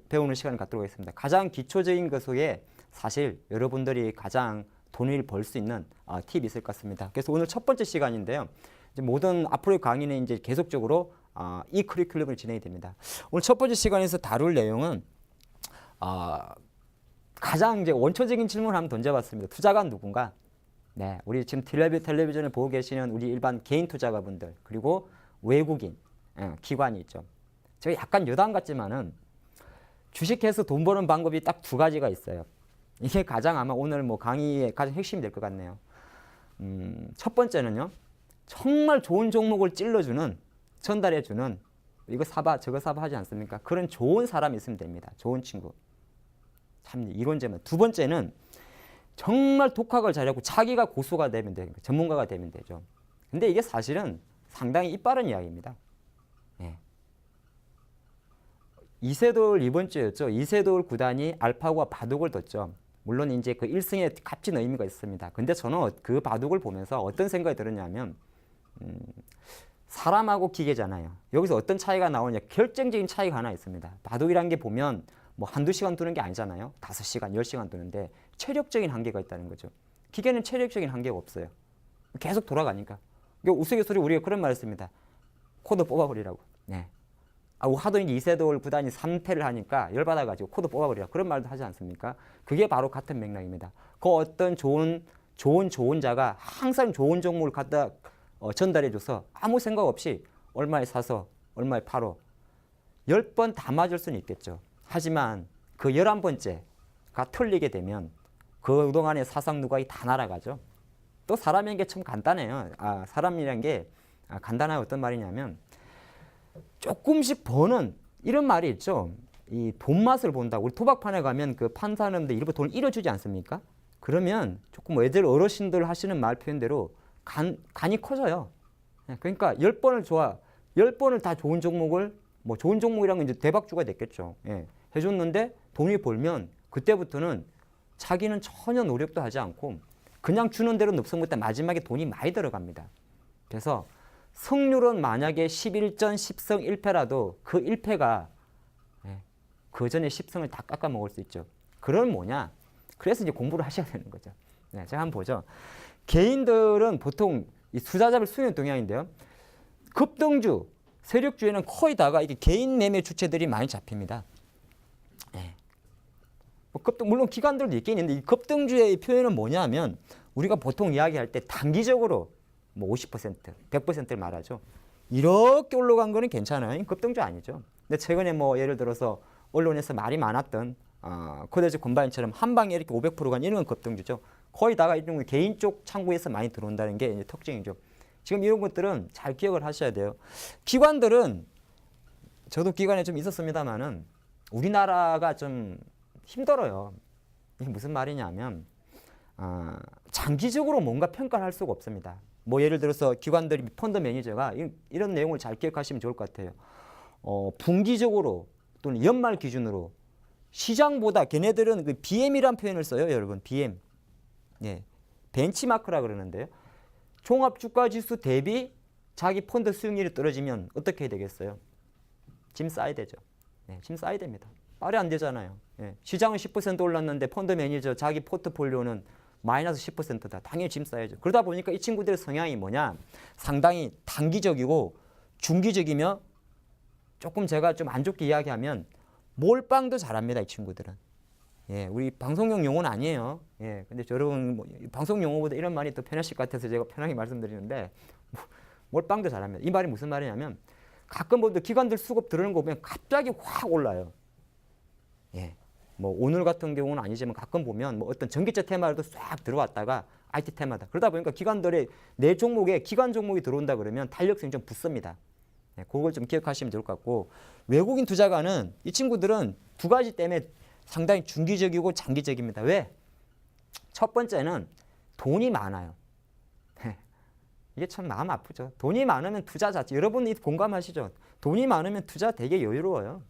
배우는 시간을 갖도록 하겠습니다. 가장 기초적인 것 속에 사실 여러분들이 가장 돈을 벌 수 있는 팁이 있을 것 같습니다. 그래서 오늘 첫 번째 시간인데요. 이제 모든 앞으로의 강의는 이제 계속적으로 이 커리큘럼을 진행이 됩니다. 오늘 첫 번째 시간에서 다룰 내용은 가장 이제 원초적인 질문을 한번 던져봤습니다. 투자가 누군가? 네, 우리 지금 텔레비전을 보고 계시는 우리 일반 개인 투자가분들 그리고 외국인 기관이 있죠. 제가 약간 여담 같지만은 주식해서 돈 버는 방법이 딱 두 가지가 있어요. 이게 가장 아마 오늘 뭐 강의의 가장 핵심이 될 것 같네요. 첫 번째는요. 정말 좋은 종목을 찔러주는, 전달해주는 이거 사봐 저거 사봐 하지 않습니까? 그런 좋은 사람이 있으면 됩니다. 좋은 친구. 참 이론제만. 두 번째는 정말 독학을 잘하고 자기가 고수가 되면 되는 거예요. 전문가가 되면 되죠. 근데 이게 사실은 상당히 이빠른 이야기입니다. 예. 이세돌 이번 주였죠. 이세돌 구단이 알파고와 바둑을 뒀죠. 물론 이제 그 1승에 값진 의미가 있습니다. 근데 저는 그 바둑을 보면서 어떤 생각이 들었냐면 사람하고 기계잖아요. 여기서 어떤 차이가 나오냐. 결정적인 차이가 하나 있습니다. 바둑이란 게 보면 뭐 한두 시간 두는 게 아니잖아요. 5시간, 10시간 두는데 체력적인 한계가 있다는 거죠. 기계는 체력적인 한계가 없어요. 계속 돌아가니까. 우스갯소리 우리가 그런 말을 했습니다. 코드 뽑아버리라고. 네. 하도 이제 이세돌 구단이 3패를 하니까 열받아가지고 코드 뽑아버리라. 그런 말도 하지 않습니까? 그게 바로 같은 맥락입니다. 그 어떤 좋은 자가 항상 좋은 종목을 갖다 전달해줘서 아무 생각 없이 얼마에 사서 얼마에 팔어 10번 다 맞을 수는 있겠죠. 하지만 그 11번째가 틀리게 되면 그동안의 사상 누각이 다 날아가죠. 또 사람이란 게 참 간단해요. 사람이란 게 간단한 어떤 말이냐면 조금씩 버는 이런 말이 있죠. 이 돈 맛을 본다고. 우리 토박판에 가면 그 판사님들 일부 돈을 잃어주지 않습니까? 그러면 조금 애들 어르신들 하시는 말 표현대로 간이 커져요. 그러니까 10번을 10번을 다 좋은 종목을 뭐 좋은 종목이라면 이제 대박주가 됐겠죠. 예. 해줬는데 돈이 벌면 그때부터는 자기는 전혀 노력도 하지 않고 그냥 주는 대로 넋성부터 마지막에 돈이 많이 들어갑니다. 그래서 승률은 만약에 11전 10승 1패라도 그 1패가 그 전에 10승을 다 깎아 먹을 수 있죠. 그건 뭐냐? 그래서 이제 공부를 하셔야 되는 거죠. 네, 제가 한번 보죠. 개인들은 보통 이 투자자별 수익 동향인데요. 급등주, 세력주에는 거의 다가 이게 개인 매매 주체들이 많이 잡힙니다. 네. 물론 기관들도 있긴 있는데 이 급등주의 표현은 뭐냐면 우리가 보통 이야기할 때 단기적으로 뭐 50%, 100%를 말하죠. 이렇게 올라간 거는 괜찮아요. 급등주 아니죠. 근데 최근에 뭐 예를 들어서 언론에서 말이 많았던 코데즈 콤바인처럼 한 방에 이렇게 500%가 이런 건 급등주죠. 거의 다가 이런 개인 쪽 창구에서 많이 들어온다는 게 이제 특징이죠. 지금 이런 것들은 잘 기억을 하셔야 돼요. 기관들은 저도 기관에 좀 있었습니다만은 우리나라가 좀 힘들어요. 이게 무슨 말이냐면 장기적으로 뭔가 평가를 할 수가 없습니다. 뭐 예를 들어서 기관들이 펀드 매니저가 이런 내용을 잘 기억하시면 좋을 것 같아요. 분기적으로 또는 연말 기준으로 시장보다 걔네들은 그 BM이라는 표현을 써요, 여러분. BM. 예. 벤치마크라 그러는데요. 종합주가지수 대비 자기 펀드 수익률이 떨어지면 어떻게 해야 되겠어요? 짐 싸야 되죠. 예, 짐 싸야 됩니다. 말이 안 되잖아요. 예. 시장은 10% 올랐는데 펀드 매니저 자기 포트폴리오는 마이너스 10%다. 당연히 짐 싸야죠. 그러다 보니까 이 친구들의 성향이 뭐냐? 상당히 단기적이고 중기적이며 조금 제가 좀 안 좋게 이야기하면 몰빵도 잘합니다. 이 친구들은. 예, 우리 방송용 용어는 아니에요. 예, 근데 여러분 뭐, 방송 용어보다 이런 말이 더 편하실 것 같아서 제가 편하게 말씀드리는데 몰빵도 잘합니다. 이 말이 무슨 말이냐면 가끔 보면 기관들 수급 들어오는 거 보면 갑자기 확 올라요. 예, 뭐 오늘 같은 경우는 아니지만 가끔 보면 뭐 어떤 전기차 테마로도 싹 들어왔다가 IT 테마다. 그러다 보니까 기관들의 내 종목에 기관 종목이 들어온다 그러면 탄력성이 좀 붙습니다. 예, 그걸 좀 기억하시면 좋을 것 같고 외국인 투자가는 이 친구들은 두 가지 때문에 상당히 중기적이고 장기적입니다. 왜? 첫 번째는 돈이 많아요. 이게 참 마음 아프죠. 돈이 많으면 투자 자체, 여러분이 공감하시죠? 돈이 많으면 투자 되게 여유로워요.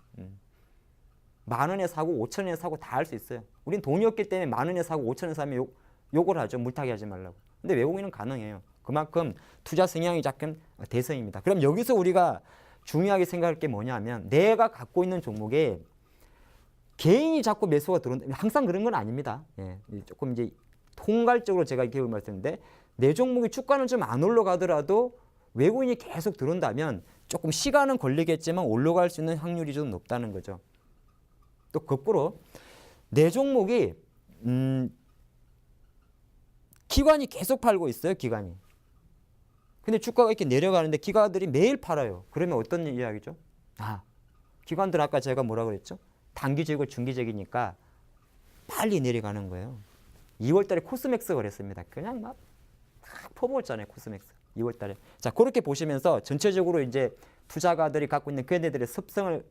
10,000원에 사고 5,000원에 사고 다 할 수 있어요. 우린 돈이 없기 때문에 10,000원에 사고 5,000원에 사면 욕을 하죠. 물타기 하지 말라고. 근데 외국인은 가능해요. 그만큼 투자 성향이 작은 대성입니다. 그럼 여기서 우리가 중요하게 생각할 게 뭐냐면 내가 갖고 있는 종목에 개인이 자꾸 매수가 들어온다. 항상 그런 건 아닙니다. 예, 조금 이제 통괄적으로 제가 이렇게 말씀드리는데 내 종목이 주가는 좀 안 올라가더라도 외국인이 계속 들어온다면 조금 시간은 걸리겠지만 올라갈 수 있는 확률이 좀 높다는 거죠. 또 거꾸로 내 종목이 기관이 계속 팔고 있어요. 기관이. 근데 주가가 이렇게 내려가는데 기관들이 매일 팔아요. 그러면 어떤 이야기죠? 기관들 아까 제가 뭐라 그랬죠? 단기적이고 중기적이니까 빨리 내려가는 거예요. 2월 달에 코스맥스 그랬습니다. 그냥 막 퍼부었잖아요. 코스맥스. 2월 달에. 자, 그렇게 보시면서 전체적으로 이제 투자가들이 갖고 있는 걔네들의 습성을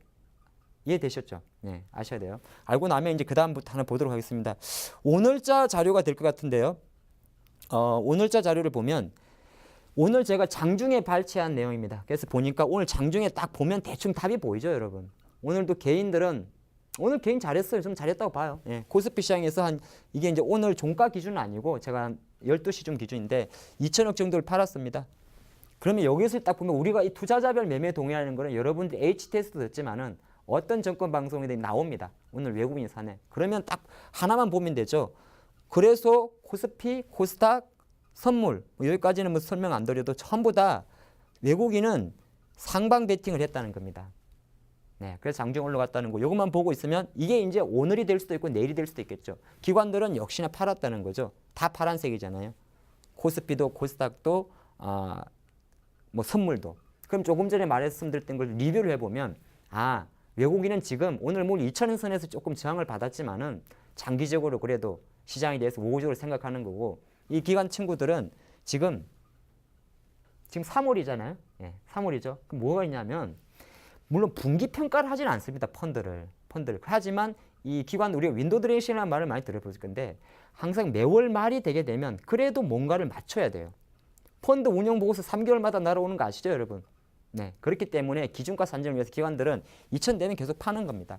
이해되셨죠? 네, 아셔야 돼요. 알고 나면 이제 그 다음부터 하나 보도록 하겠습니다. 오늘자 자료가 될 것 같은데요. 오늘자 자료를 보면 오늘 제가 장중에 발췌한 내용입니다. 그래서 보니까 오늘 장중에 딱 보면 대충 답이 보이죠, 여러분. 오늘도 개인들은 오늘 개인 잘했어요. 좀 잘했다고 봐요. 예, 코스피 시장에서 이게 이제 오늘 종가 기준은 아니고 제가 한 12시쯤 기준인데 2천억 정도를 팔았습니다. 그러면 여기서 딱 보면 우리가 이 투자자별 매매 동의하는 거는 여러분들 H테스트 듣지만은 어떤 정권 방송에 나옵니다. 오늘 외국인이 사네. 그러면 딱 하나만 보면 되죠. 그래서 코스피, 코스닥, 선물 여기까지는 뭐 설명 안 드려도 전부 다 외국인은 상방 베팅을 했다는 겁니다. 네, 그래서 장중 올라갔다는 거. 이것만 보고 있으면 이게 이제 오늘이 될 수도 있고 내일이 될 수도 있겠죠. 기관들은 역시나 팔았다는 거죠. 다 파란색이잖아요. 코스피도 코스닥도 뭐 선물도. 그럼 조금 전에 말씀드렸던 걸 리뷰를 해보면 외국인은 지금 오늘 뭐 2,000원 선에서 조금 저항을 받았지만은 장기적으로 그래도 시장에 대해서 우호적으로 생각하는 거고 이 기관 친구들은 지금 3월이잖아요. 예, 3월이죠. 그럼 뭐가 있냐면 물론 분기 평가를 하지는 않습니다. 펀드를. 하지만 이 기관 우리가 윈도우 드레싱이라는 말을 많이 들어볼 건데 항상 매월 말이 되게 되면 그래도 뭔가를 맞춰야 돼요. 펀드 운영 보고서 3개월마다 날아오는 거 아시죠, 여러분? 네, 그렇기 때문에 기준가 산정을 위해서 기관들은 2,000 되면 계속 파는 겁니다.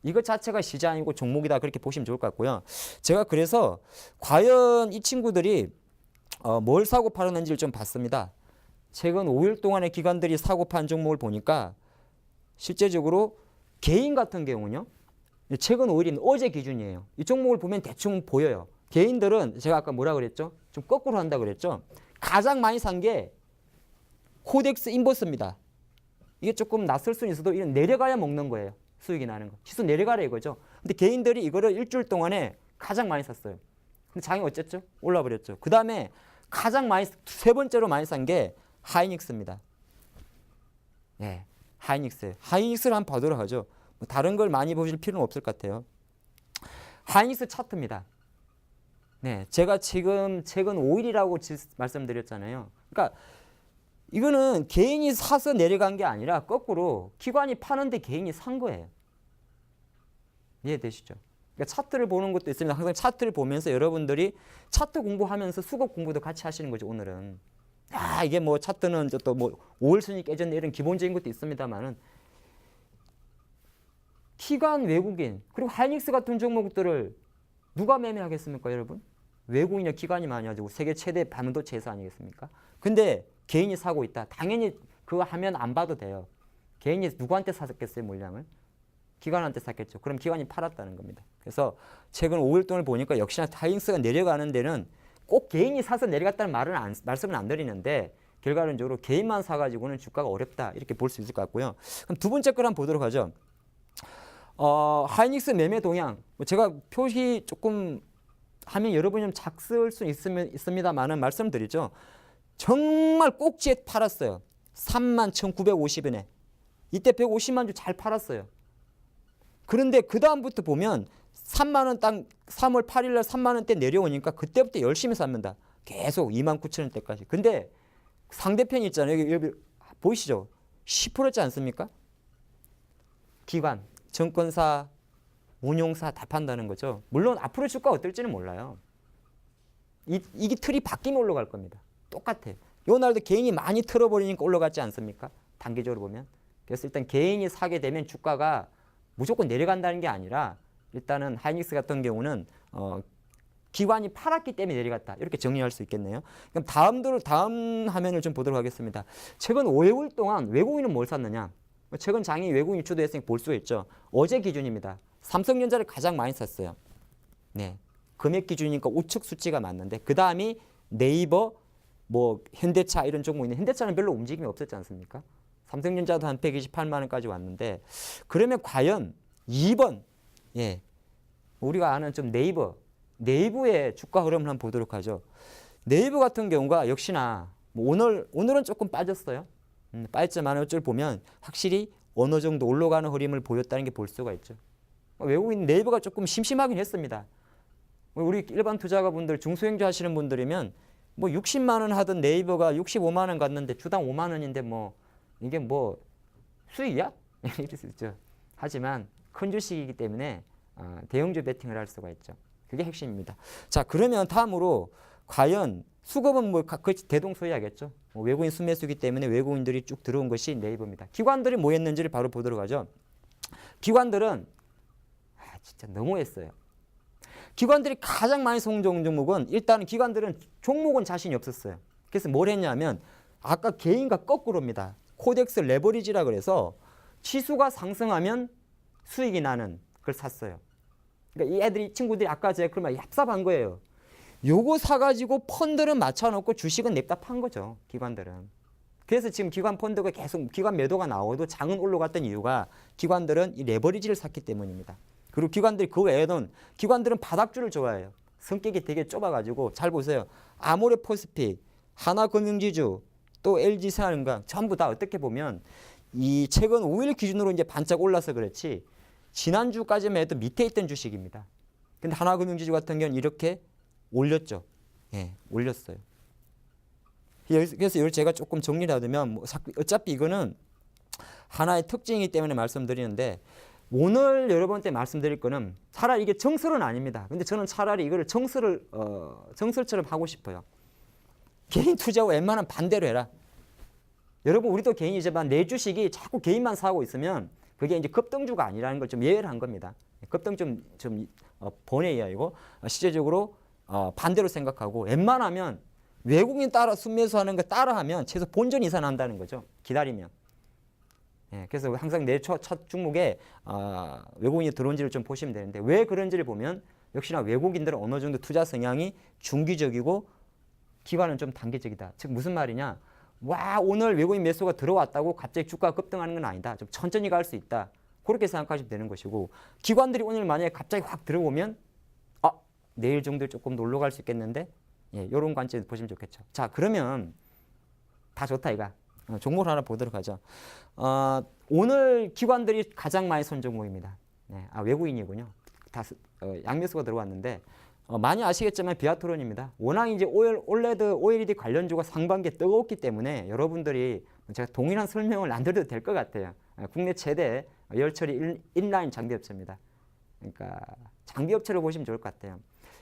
이것 자체가 시장이고 종목이다 그렇게 보시면 좋을 것 같고요. 제가 그래서 과연 이 친구들이 뭘 사고 팔았는지를 좀 봤습니다. 최근 5일 동안의 기관들이 사고 판 종목을 보니까 실제적으로 개인 같은 경우는요. 최근 5일이면 어제 기준이에요. 이 종목을 보면 대충 보여요. 개인들은 제가 아까 뭐라 그랬죠? 좀 거꾸로 한다 그랬죠? 가장 많이 산 게 코덱스 인버스입니다. 이게 조금 낯설 수는 있어도 이런 내려가야 먹는 거예요. 수익이 나는 거. 지수 내려가라 이거죠. 근데 개인들이 이거를 일주일 동안에 가장 많이 샀어요. 근데 장이 어쨌죠? 올라 버렸죠. 그 다음에 가장 많이 세 번째로 많이 산 게 하이닉스입니다. 네, 하이닉스. 하이닉스를 한번 보도록 하죠. 뭐 다른 걸 많이 보실 필요는 없을 것 같아요. 하이닉스 차트입니다. 네, 제가 지금 최근 5일이라고 말씀드렸잖아요. 그러니까 이거는 개인이 사서 내려간 게 아니라 거꾸로 기관이 파는데 개인이 산 거예요. 이해되시죠? 그러니까 차트를 보는 것도 있습니다. 항상 차트를 보면서 여러분들이 차트 공부하면서 수급 공부도 같이 하시는 거죠. 오늘은. 이게 뭐 차트는 또 뭐 5월 순위 깨졌네 이런 기본적인 것도 있습니다만은 기관 외국인 그리고 하이닉스 같은 종목들을 누가 매매하겠습니까, 여러분? 외국인이나 기관이 많이 가지고 세계 최대 반도체 회사 아니겠습니까? 근데 개인이 사고 있다. 당연히 그거 하면 안 봐도 돼요. 개인이 누구한테 샀겠어요, 물량을? 기관한테 샀겠죠. 그럼 기관이 팔았다는 겁니다. 그래서 최근 5일 동안 보니까 역시나 하이닉스가 내려가는 데는 꼭 개인이 사서 내려갔다는 말씀은 안 드리는데 결과론적으로 개인만 사가지고는 주가가 어렵다 이렇게 볼 수 있을 것 같고요. 그럼 두 번째 걸 한번 보도록 하죠. 하이닉스 매매 동향 제가 표시 조금 하면 여러분이 좀 작을 수 있습니다만은 말씀드리죠. 정말 꼭지에 팔았어요. 31,950원에 이때 150만 주 잘 팔았어요. 그런데 그 다음부터 보면 3만 원 땅 3월 8일 날 3만 원대 내려오니까 그때부터 열심히 삽니다. 계속 29,000원대까지. 근데 상대편이 있잖아요. 여기 보이시죠? 10%였지 않습니까? 기관, 증권사, 운용사 다 판다는 거죠. 물론 앞으로 주가 어떨지는 몰라요. 이게 틀이 바뀌면 올라갈 겁니다. 똑같아. 요 날도 개인이 많이 틀어버리니까 올라갔지 않습니까? 단기적으로 보면. 그래서 일단 개인이 사게 되면 주가가 무조건 내려간다는 게 아니라 일단은 하이닉스 같은 경우는 기관이 팔았기 때문에 내려갔다. 이렇게 정리할 수 있겠네요. 그럼 다음 화면을 좀 보도록 하겠습니다. 최근 5일 동안 외국인은 뭘 샀느냐? 최근 장이 외국인이 주도했으니 볼 수 있죠. 어제 기준입니다. 삼성전자를 가장 많이 샀어요. 네, 금액 기준이니까 우측 수치가 맞는데 그 다음이 네이버, 뭐 현대차 이런 종목인데 현대차는 별로 움직임이 없었지 않습니까? 삼성전자도 한 128만 원까지 왔는데 그러면 과연 2번 예, 우리가 아는 좀 네이버의 주가 흐름을 한번 보도록 하죠. 네이버 같은 경우가 역시나 뭐 오늘은 조금 빠졌어요. 빠졌지만 어쩔 보면 확실히 어느 정도 올라가는 흐름을 보였다는 게 볼 수가 있죠. 외국인 네이버가 조금 심심하긴 했습니다. 우리 일반 투자가분들 중소형주 하시는 분들이면 뭐 60만 원 하던 네이버가 65만 원 갔는데 주당 5만 원인데 뭐 이게 뭐 수익이야? 이럴 수 있죠. 하지만 큰 주식이기 때문에 대형주 베팅을 할 수가 있죠. 그게 핵심입니다. 자, 그러면 다음으로 과연 수급은 뭐 대동소이하겠죠. 외국인 순매수기 때문에 외국인들이 쭉 들어온 것이 네이버입니다. 기관들이 뭐 했는지를 바로 보도록 하죠. 기관들은 진짜 너무했어요. 기관들이 가장 많이 송 종목은 일단은 기관들은 종목은 자신이 없었어요. 그래서 뭘 했냐면 아까 개인과 거꾸로입니다. 코덱스 레버리지라 그래서 지수가 상승하면 수익이 나는 걸 샀어요. 그러니까 이 친구들이 아까 제가 그러면 얍삽한 거예요. 요거 사가지고 펀드를 맞춰놓고 주식은 냅다 판 거죠. 기관들은. 그래서 지금 기관 펀드가 계속 기관 매도가 나오도 장은 올라갔던 이유가 기관들은 이 레버리지를 샀기 때문입니다. 그리고 기관들이 그 외에는 기관들은 바닥주를 좋아해요. 성격이 되게 좁아가지고 잘 보세요. 아모레포스픽, 하나금융지주, 또 LG생활건강 전부 다 어떻게 보면 이 최근 5일 기준으로 이제 반짝 올라서 그렇지 지난주까지만 해도 밑에 있던 주식입니다. 근데 하나금융지주 같은 경우는 이렇게 올렸죠. 예, 올렸어요. 그래서 이걸 제가 조금 정리를 하자면 뭐 어차피 이거는 하나의 특징이기 때문에 말씀드리는데 오늘 여러분한테 말씀드릴 거는 차라리 이게 정설은 아닙니다. 근데 저는 차라리 이거를 정설처럼 하고 싶어요. 개인 투자와 웬만하면 반대로 해라. 여러분 우리도 개인이지만 내 주식이 자꾸 개인만 사고 있으면 그게 이제 급등주가 아니라는 걸 좀 예외를 한 겁니다. 급등 좀 번외야 이거 실제적으로 반대로 생각하고 웬만하면 외국인 따라 순매수하는 거 따라하면 최소 본전 이상 난다는 거죠. 기다리면. 예, 그래서 항상 내 첫 종목에 외국인이 들어온지를 좀 보시면 되는데 왜 그런지를 보면 역시나 외국인들은 어느 정도 투자 성향이 중기적이고 기관은 좀 단기적이다. 즉 무슨 말이냐? 와 오늘 외국인 매수가 들어왔다고 갑자기 주가가 급등하는 건 아니다. 좀 천천히 갈 수 있다. 그렇게 생각하시면 되는 것이고 기관들이 오늘 만약에 갑자기 확 들어오면 내일 정도 조금 더 올라갈 수 있겠는데 예, 이런 관점에서 보시면 좋겠죠. 자 그러면 다 좋다 이가 종목을 하나 보도록 하죠. 오늘 기관들이 가장 많이 선 종목입니다. 네, 외국인이군요. 다 양매수가 들어왔는데 많이 아시겠지만 비아트론입니다. 워낙 이제 올레드, OLED 관련주가 상반기에 뜨거웠기 때문에 여러분들이 제가 동일한 설명을 안 드려도 될 것 같아요. 국내 최대 열처리 인라인 장비업체입니다. 그러니까 장비 업체를 보시면 좋을 것 같아요.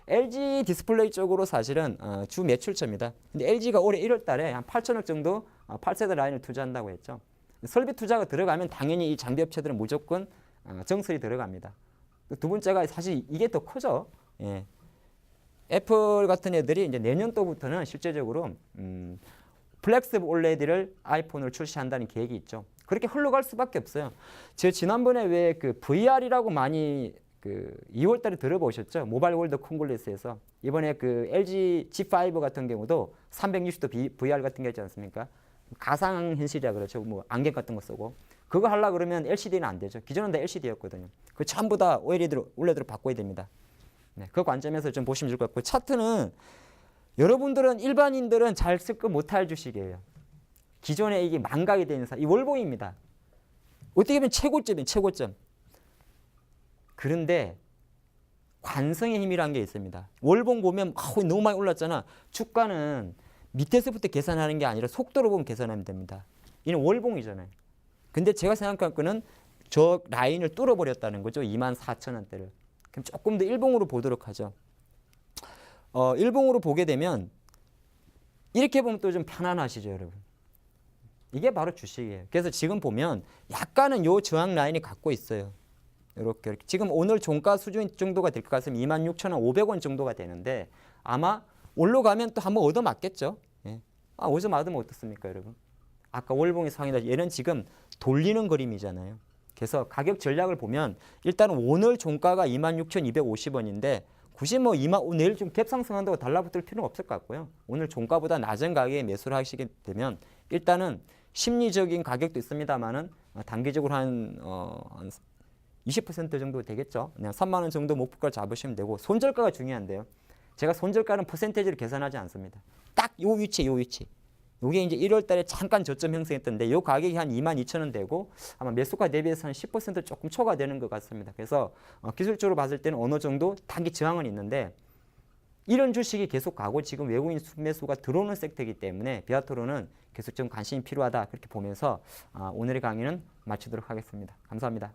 LG 디스플레이 쪽으로 사실은 주 매출처입니다. 근데 LG가 올해 1월 달에 한 8천억 정도 8세대 라인을 투자한다고 했죠. 설비 투자가 들어가면 당연히 이 장비 업체들은 무조건 정설이 들어갑니다. 두 번째가 사실 이게 더 크죠. 예. 애플 같은 애들이 이제 내년도부터는 실제적으로 플렉스 올레드를 아이폰으로 출시한다는 계획이 있죠. 그렇게 흘러갈 수밖에 없어요. 제가 지난번에 왜 그 VR이라고 많이 그 2월 달에 들어보셨죠? 모바일 월드 콩글레스에서 이번에 그 LG G5 같은 경우도 360도 VR 같은 게 있지 않습니까? 가상 현실이라 그렇죠. 뭐 안경 같은 거 쓰고 그거 하려 그러면 LCD는 안 되죠. 기존은 다 LCD였거든요. 그 전부 다 OLED로 바꿔야 됩니다. 네, 그 관점에서 좀 보시면 좋을 것 같고 차트는 여러분들은 일반인들은 잘 쓸 거 못할 주식이에요. 기존에 이게 망각이 되는 이 월봉입니다. 어떻게 보면 최고점이에요. 최고점. 그런데 관성의 힘이라는 게 있습니다. 월봉 보면 너무 많이 올랐잖아. 주가는 밑에서부터 계산하는 게 아니라 속도로 보면 계산하면 됩니다. 이는 월봉이잖아요. 근데 제가 생각할 거는 저 라인을 뚫어버렸다는 거죠. 24,000원대를. 그럼 조금 더 일봉으로 보도록 하죠. 일봉으로 보게 되면 이렇게 보면 또 좀 편안하시죠, 여러분. 이게 바로 주식이에요. 그래서 지금 보면 약간은 요 저항 라인이 갖고 있어요. 이렇게 지금 오늘 종가 수준 정도가 될 것 같으면 26,500원 정도가 되는데 아마 올라가면 또 한번 얻어맞겠죠. 예. 얻어맞으면 어떻습니까, 여러분? 아까 월봉이 상이다. 얘는 지금 돌리는 그림이잖아요. 그래서 가격 전략을 보면 일단 오늘 종가가 26,250원인데 굳이 뭐 내일 좀 갭 상승한다고 달라붙을 필요는 없을 것 같고요. 오늘 종가보다 낮은 가격에 매수를 하시게 되면 일단은 심리적인 가격도 있습니다만은 단기적으로 한 20% 정도 되겠죠. 그냥 3만 원 정도 목표가를 잡으시면 되고 손절가가 중요한데요. 제가 손절가는 퍼센테이지를 계산하지 않습니다. 딱 요 위치, 요 위치. 요게 이제 1월 달에 잠깐 저점 형성했던데 요 가격이 한 22,000원 되고 아마 매수가 대비해서 한 10% 조금 초과되는 것 같습니다. 그래서 기술적으로 봤을 때는 어느 정도 단기 저항은 있는데 이런 주식이 계속 가고 지금 외국인 순매수가 들어오는 섹터이기 때문에 비아토로는 계속 좀 관심이 필요하다 그렇게 보면서 오늘의 강의는 마치도록 하겠습니다. 감사합니다.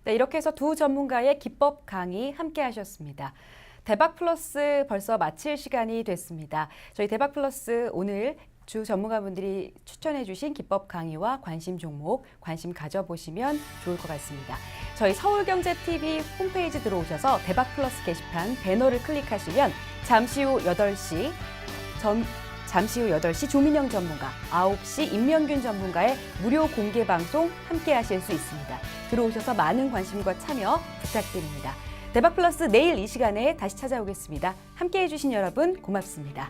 네, 이렇게 해서 두 전문가의 기법 강의 함께 하셨습니다. 대박 플러스 벌써 마칠 시간이 됐습니다. 저희 대박 플러스 오늘 주 전문가분들이 추천해 주신 기법 강의와 관심 종목 관심 가져보시면 좋을 것 같습니다. 저희 서울경제TV 홈페이지 들어오셔서 대박 플러스 게시판 배너를 클릭하시면 잠시 후 8시 조민영 전문가, 9시 임명균 전문가의 무료 공개 방송 함께 하실 수 있습니다. 들어오셔서 많은 관심과 참여 부탁드립니다. 대박 플러스 내일 이 시간에 다시 찾아오겠습니다. 함께 해주신 여러분 고맙습니다.